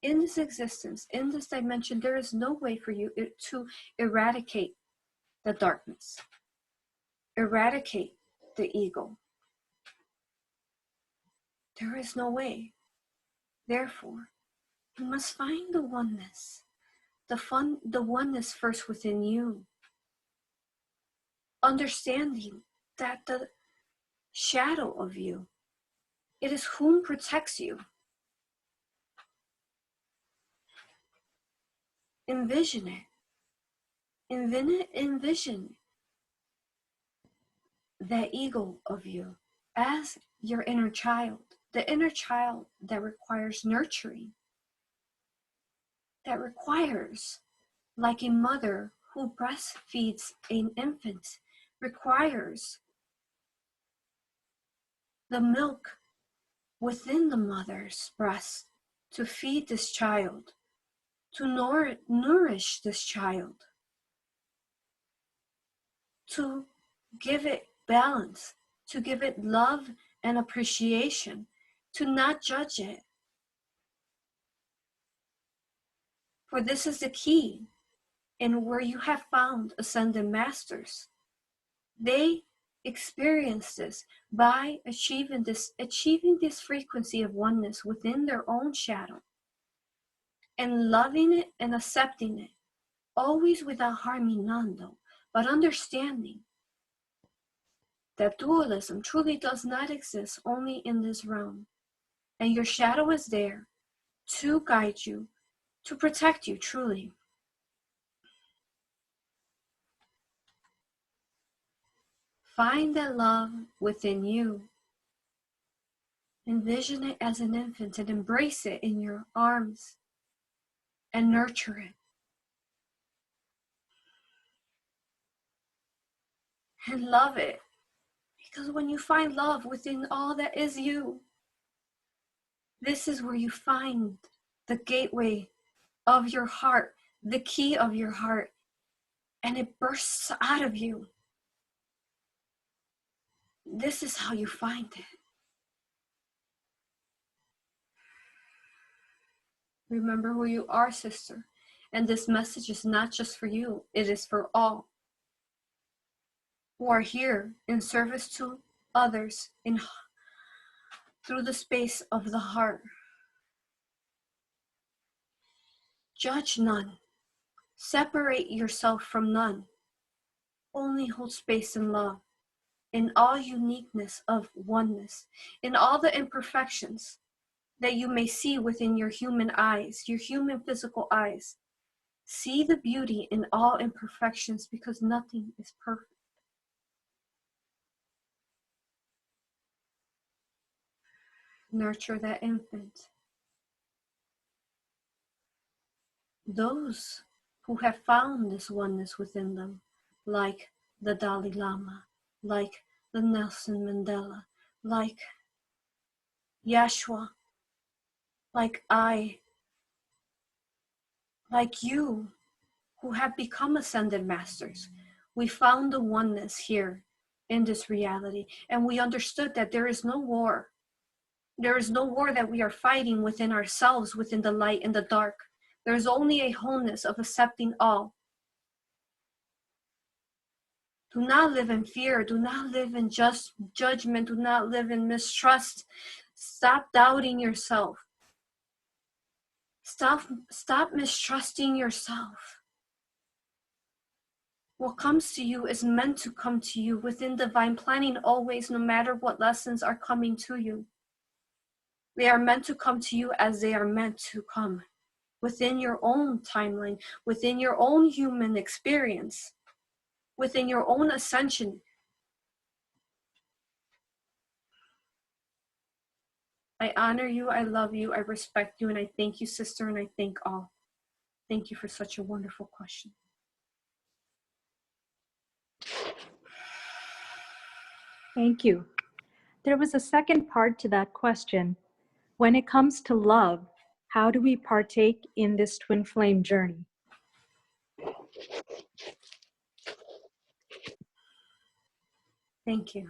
A: In this existence, in this dimension, there is no way for you to eradicate the darkness, eradicate the ego. There is no way. Therefore, you must find the oneness, the oneness first within you. Understanding that the shadow of you, it is whom protects you. Envision it. Envision that ego of you as your inner child, the inner child that requires nurturing, that requires, like a mother who breastfeeds an infant, requires the milk within the mother's breast to feed this child, to nourish this child, to give it balance, to give it love and appreciation, to not judge it. For this is the key in where you have found ascended masters. They experience this by achieving this frequency of oneness within their own shadow and loving it and accepting it, always without harming none though, but understanding that dualism truly does not exist only in this realm, and your shadow is there to guide you, to protect you truly. Find that love within you. Envision it as an infant and embrace it in your arms and nurture it. And love it. Because when you find love within all that is you, this is where you find the gateway of your heart, the key of your heart, and it bursts out of you. This is how you find it. Remember who you are, sister. And this message is not just for you, it is for all who are here in service to others through the space of the heart. Judge none. Separate yourself from none. Only hold space in love, in all uniqueness of oneness, in all the imperfections that you may see within your human eyes, your human physical eyes. See the beauty in all imperfections because nothing is perfect. Nurture that infant. Those who have found this oneness within them, like the Dalai Lama, like the Nelson Mandela, like Yeshua, like I, like you, who have become ascended masters. We found the oneness here in this reality, and we understood that there is no war. There is no war that we are fighting within ourselves, within the light and the dark. There is only a wholeness of accepting all. Do not live in fear. Do not live in just judgment. Do not live in mistrust. Stop doubting yourself. Stop mistrusting yourself. What comes to you is meant to come to you within divine planning always, no matter what lessons are coming to you. They are meant to come to you as they are meant to come, within your own timeline, within your own human experience. within your own ascension. I honor you, I love you, I respect you, and I thank you, sister, and I thank all. Thank you for such a wonderful question.
B: Thank you. There was a second part to that question. When it comes to love, how do we partake in this twin flame journey?
A: Thank you.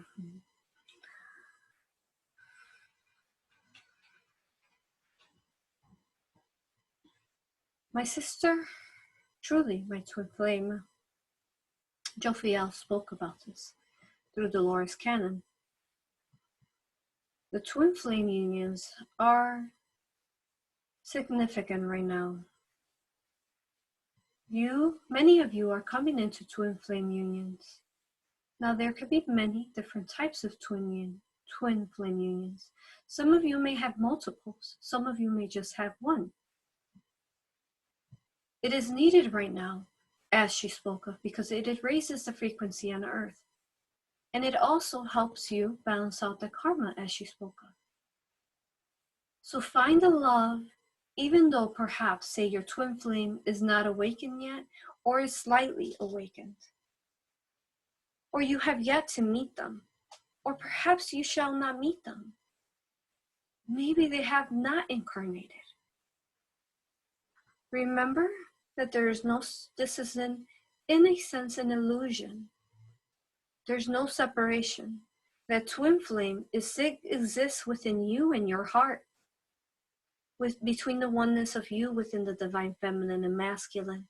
A: My sister, truly my twin flame, Jophiel spoke about this through Dolores Cannon. The twin flame unions are significant right now. Many of you are coming into twin flame unions. Now there could be many different types of twin flame unions. Some of you may have multiples. Some of you may just have one. It is needed right now, as she spoke of, because it raises the frequency on earth. And it also helps you balance out the karma, as she spoke of. So find the love, even though perhaps, say, your twin flame is not awakened yet, or is slightly awakened. Or you have yet to meet them, or perhaps you shall not meet them. Maybe they have not incarnated. Remember that there is this is in a sense, an illusion. There's no separation. That twin flame exists within you and your heart, between the oneness of you within the divine feminine and masculine.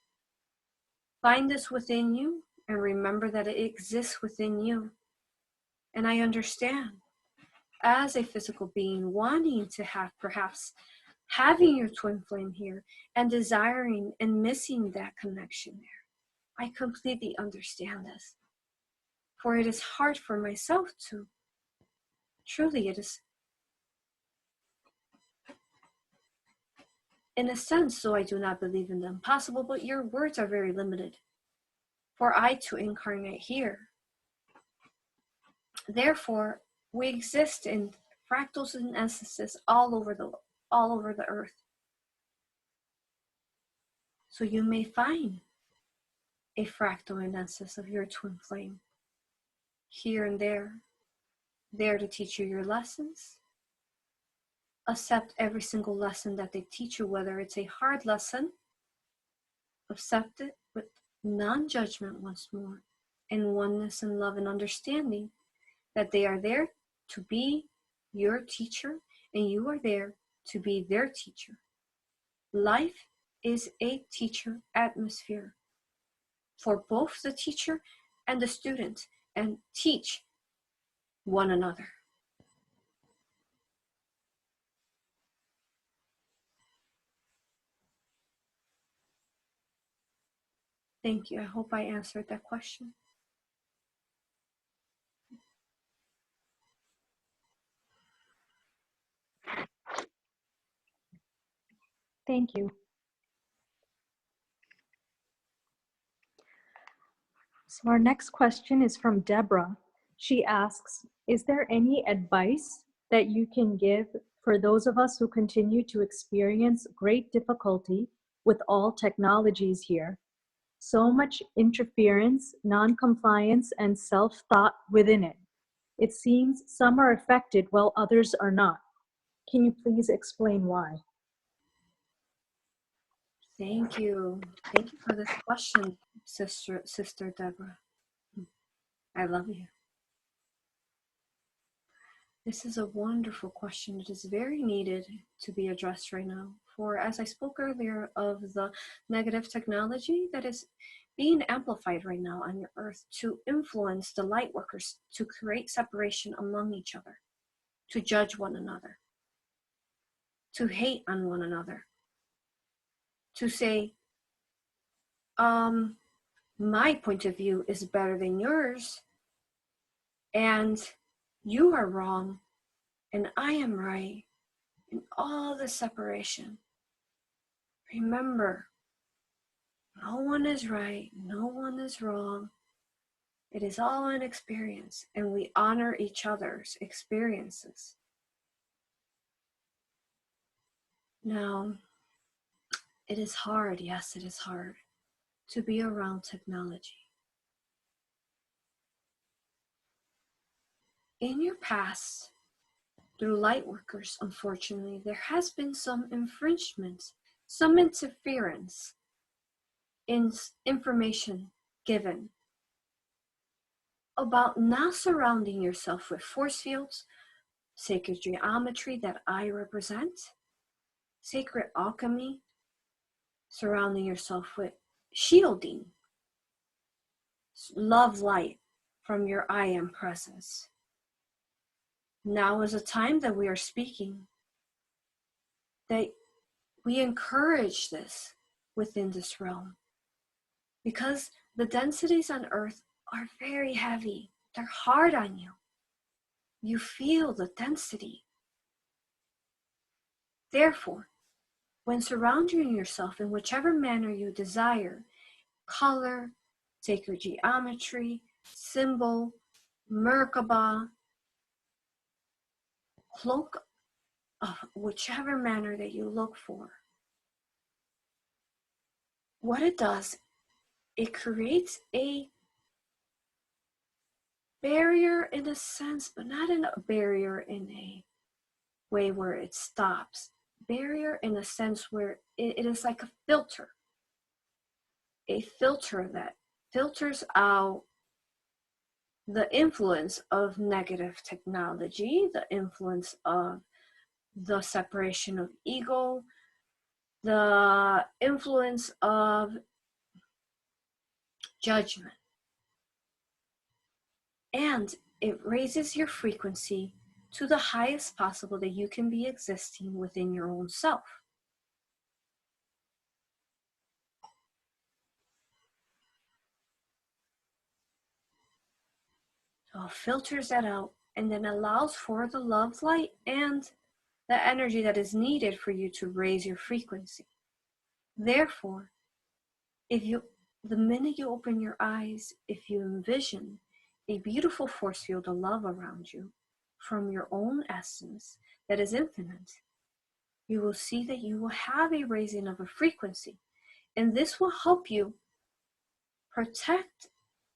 A: Find this within you and remember that it exists within you. And I understand, as a physical being, wanting to have, perhaps having your twin flame here and desiring and missing that connection there. I completely understand this. For it is hard for myself to. Truly, it is. In a sense, so I do not believe in the impossible, but your words are very limited for I to incarnate here. Therefore, we exist in fractals and essences all over the earth. So you may find a fractal and essence of your twin flame here and there to teach you your lessons. Accept every single lesson that they teach you, whether it's a hard lesson. Accept it with non-judgment once more, and oneness and love and understanding that they are there to be your teacher and you are there to be their teacher. Life is a teacher atmosphere for both the teacher and the student, and teach one another. Thank you. I hope I answered that question.
B: Thank you. So our next question is from Deborah. She asks, is there any advice that you can give for those of us who continue to experience great difficulty with all technologies here? So much interference, non-compliance, and self-thought within it. It seems some are affected while others are not. Can you please explain why?
A: Thank you. Thank you for this question, Sister Deborah. I love you. This is a wonderful question. It is very needed to be addressed right now. For as I spoke earlier of the negative technology that is being amplified right now on your earth to influence the light workers, to create separation among each other, to judge one another, to hate on one another, to say, my point of view is better than yours, and you are wrong, and I am right, and all the separation. Remember, no one is right, no one is wrong. It is all an experience, and we honor each other's experiences. Now, it is hard, yes, it is hard to be around technology. In your past, through lightworkers, unfortunately, there has been some infringement, some interference in information given about not surrounding yourself with force fields, sacred geometry that I represent, sacred alchemy, surrounding yourself with shielding, love light from your I am presence. Now is a time that we are speaking, that we encourage this within this realm, because the densities on earth are very heavy. They're hard on you. You feel the density. Therefore, when surrounding yourself in whichever manner you desire, color, sacred geometry, symbol, Merkaba, cloak of whichever manner that you look for, what it does, it creates a barrier in a sense, but not in a barrier in a way where it stops. Barrier in a sense where it is like a filter that filters out the influence of negative technology, the influence of the separation of ego, the influence of judgment. And it raises your frequency to the highest possible that you can be existing within your own self. So it filters that out and then allows for the love light and the energy that is needed for you to raise your frequency. Therefore, the minute you open your eyes, if you envision a beautiful force field of love around you from your own essence that is infinite, you will see that you will have a raising of a frequency. And this will help you protect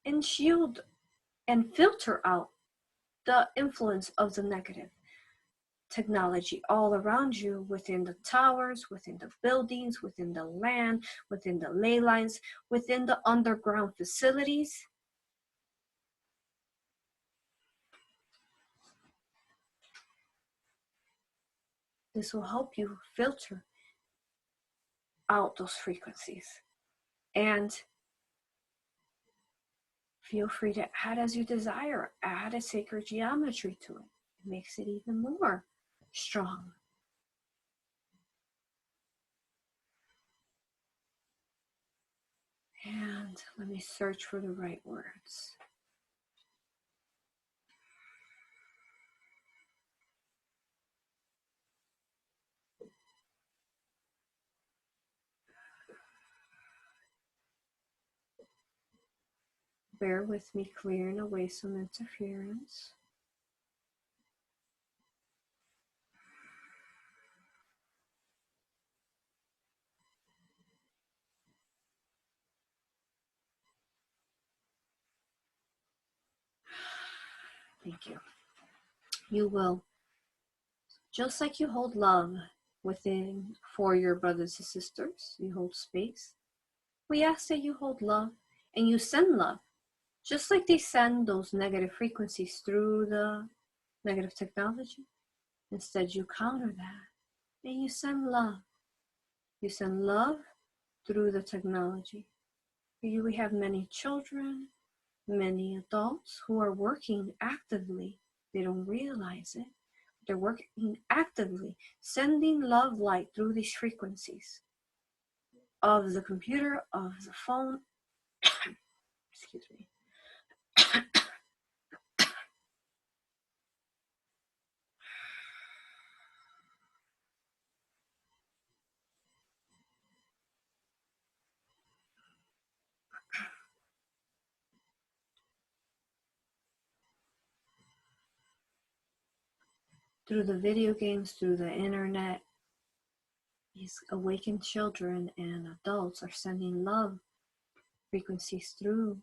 A: and shield and filter out the influence of the negative technology all around you, within the towers, within the buildings, within the land, within the ley lines, within the underground facilities. This will help you filter out those frequencies. And feel free to add as you desire. Add a sacred geometry to it. It makes it even more strong. And let me search for the right words. Bear with me clearing away some interference. Thank you. You will, just like you hold love within for your brothers and sisters, you hold space. We ask that you hold love and you send love, just like they send those negative frequencies through the negative technology. Instead, you counter that and you send love. You send love through the technology. We have many children, many adults who are working actively. They don't realize it. They're working actively, sending love light through these frequencies of the computer, of the phone. Excuse me. through the video games, through the internet. These awakened children and adults are sending love frequencies through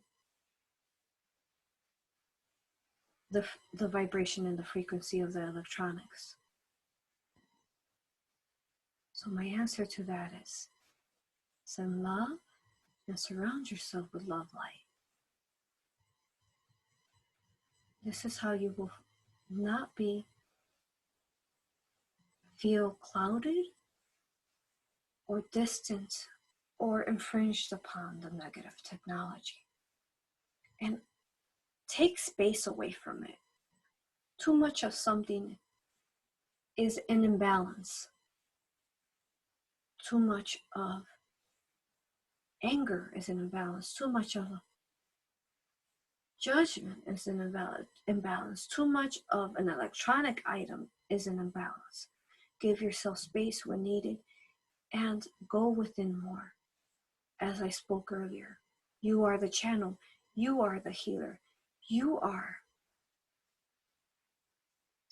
A: the vibration and the frequency of the electronics. So my answer to that is send love and surround yourself with love light. This is how you will not feel clouded or distant or infringed upon the negative technology. And take space away from it. Too much of something is an imbalance. Too much of anger is an imbalance. Too much of judgment is an imbalance. Too much of an electronic item is an imbalance. Give yourself space when needed and go within more. As I spoke earlier, you are the channel. You are the healer. You are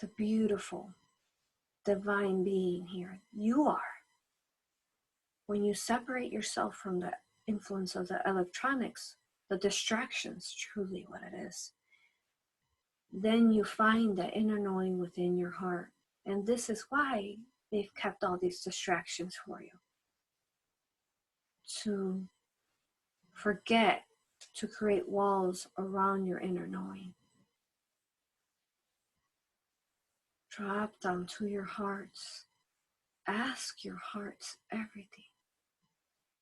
A: the beautiful divine being here. You are. When you separate yourself from the influence of the electronics, the distractions, truly what it is, then you find the inner knowing within your heart. And this is why they've kept all these distractions for you. To forget to create walls around your inner knowing. Drop down to your hearts. Ask your hearts everything.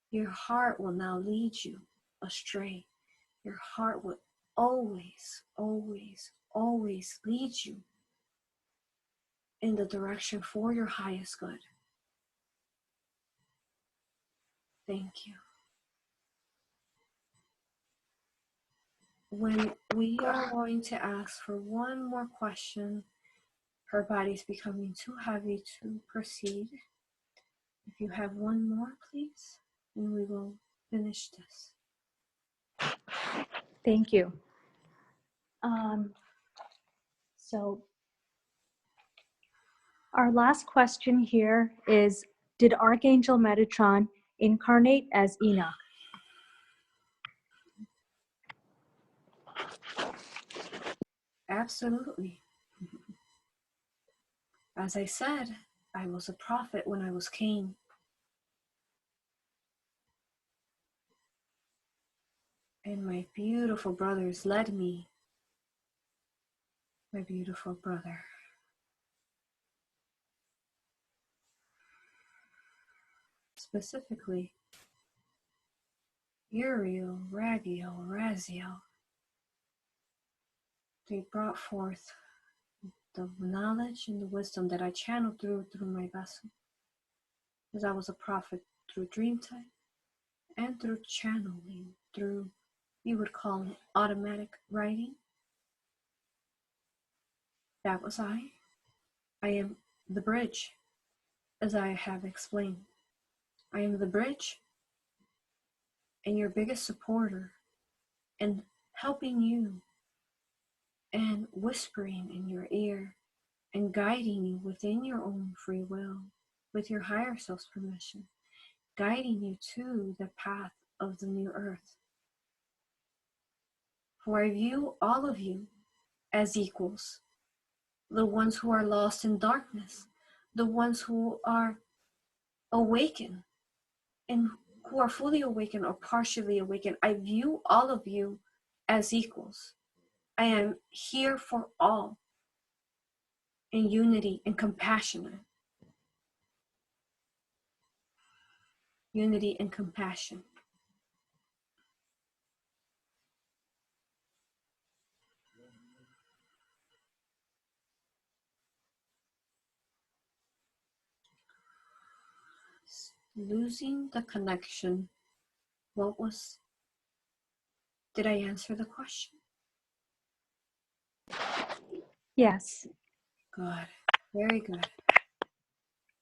A: Your heart will now lead you astray. Your heart will always, always, always lead you in the direction for your highest good. Thank you. When we are going to ask for one more question, her body's becoming too heavy to proceed. If you have one more, please, and we will finish this.
B: Thank you. So our last question here is, did Archangel Metatron incarnate as Enoch?
A: Absolutely. As I said, I was a prophet when I was king. And my beautiful brothers led me. My beautiful brother. Specifically, Uriel, Ragiel, Raziel. They brought forth the knowledge and the wisdom that I channeled through my vessel. As I was a prophet through dream time and through channeling, through, you would call it automatic writing. That was I. I am the bridge, as I have explained. I am the bridge and your biggest supporter, and helping you and whispering in your ear and guiding you within your own free will, with your higher self's permission, guiding you to the path of the new earth. For I view all of you as equals, the ones who are lost in darkness, the ones who are awakened, and who are fully awakened or partially awakened. I view all of you as equals. I am here for all in unity and compassion. Unity and compassion. Losing the connection. Did I answer the question?
B: Yes.
A: Good. Very good.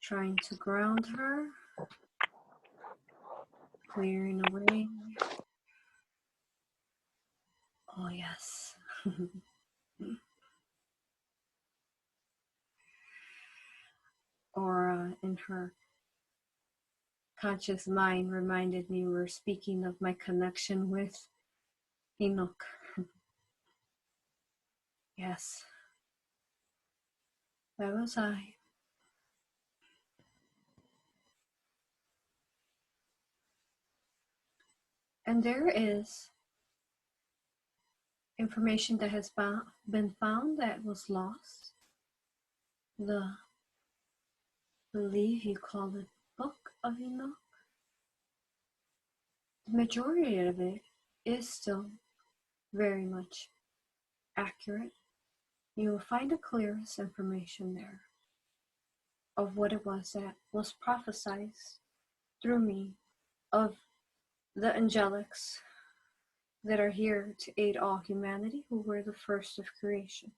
A: Trying to ground her. Clearing away. Oh, yes. Aurora in her conscious mind reminded me we were speaking of my connection with Enoch. Yes, that was I. And there is information that has been found that was lost. The, I believe you call it Book of Enoch. The majority of it is still very much accurate. You will find the clearest information there of what it was that was prophesied through me of the angelics that are here to aid all humanity who were the first of creation.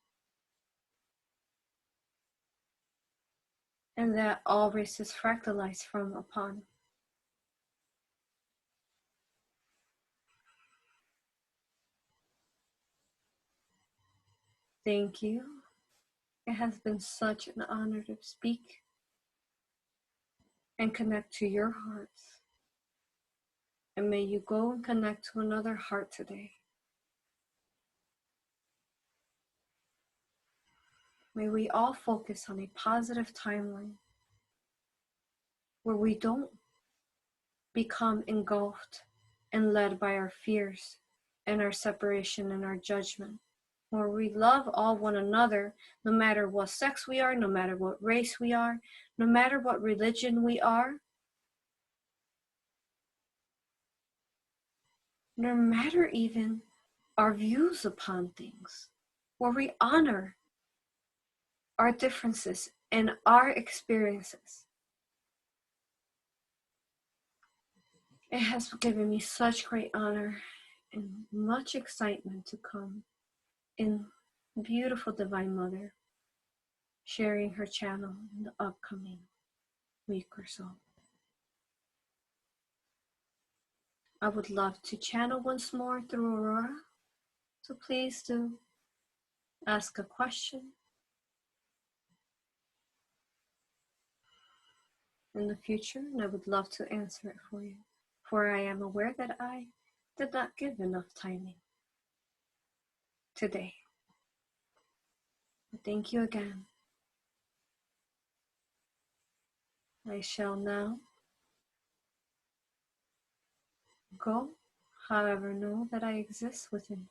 A: And that all races fractalize from upon. Thank you. It has been such an honor to speak and connect to your hearts. And may you go and connect to another heart today. May we all focus on a positive timeline where we don't become engulfed and led by our fears and our separation and our judgment, where we love all one another, no matter what sex we are, no matter what race we are, no matter what religion we are, no matter even our views upon things, where we honor our differences and our experiences. It has given me such great honor and much excitement to come in beautiful Divine Mother sharing her channel in the upcoming week or so. I would love to channel once more through Aurora, so please do ask a question in the future, and I would love to answer it for you, for I am aware that I did not give enough timing today. But thank you again. I shall now go, however, know that I exist within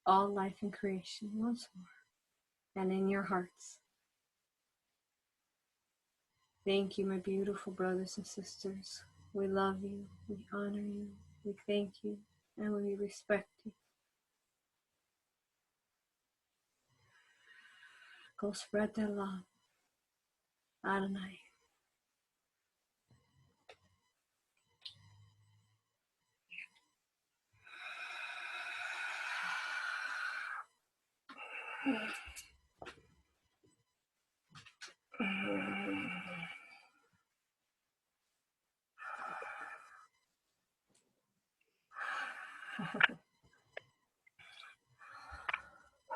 A: all life and creation once more, and in your hearts. Thank you, my beautiful brothers and sisters. We love you, we honor you, we thank you, and we respect you. Go spread their love. Adonai.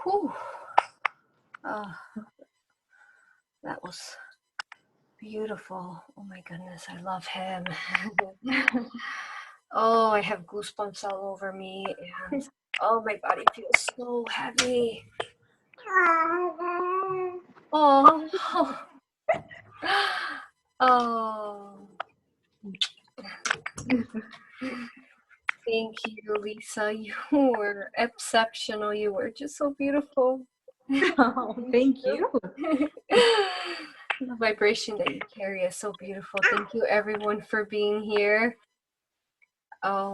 A: Whew. That was beautiful. Oh my goodness, I love him. Oh, I have goosebumps all over me, and oh, my body feels so heavy. Oh, oh. Thank you, Lisa. You were exceptional. You were just so beautiful.
B: Oh, thank you.
A: The vibration that you carry is so beautiful. Thank you, everyone, for being here.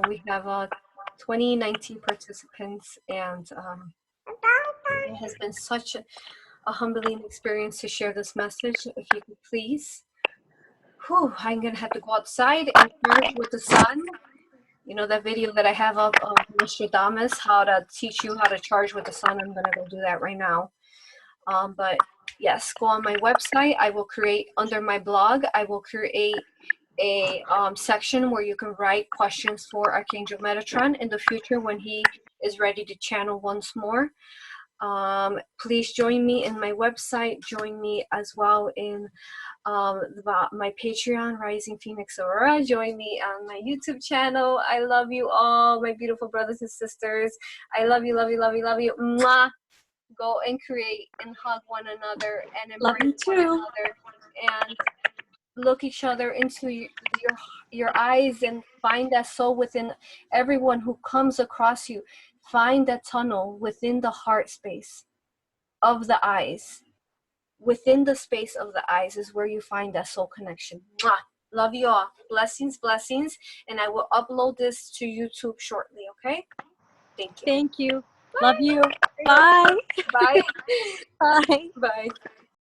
A: We have 2019 participants, and it has been such a humbling experience to share this message. If you could please, I'm gonna have to go outside and charge with the sun. You know that video that I have of Nostradamus, how to teach you how to charge with the sun. I'm gonna go do that right now. But yes, go on my website. I will create, under my blog, I will create a section where you can write questions for Archangel Metatron in the future when he is ready to channel once more. Please join me in my website. Join me as well in my Patreon, Rising Phoenix Aurora. Join me on my YouTube channel. I love you all, my beautiful brothers and sisters. I love you, love you, love you, love you. Mwah! Go and create and hug one another and
B: Love you
A: embrace one
B: too.
A: another and look each other into your eyes and find that soul within everyone who comes across you. Find that tunnel within the heart space of the eyes. Within the space of the eyes is where you find that soul connection. Mwah! Love you all. Blessings, blessings. And I will upload this to YouTube shortly, okay? Thank you.
B: Thank you.
A: Bye.
B: Love you. Bye.
A: Bye.
B: Bye.
A: Bye.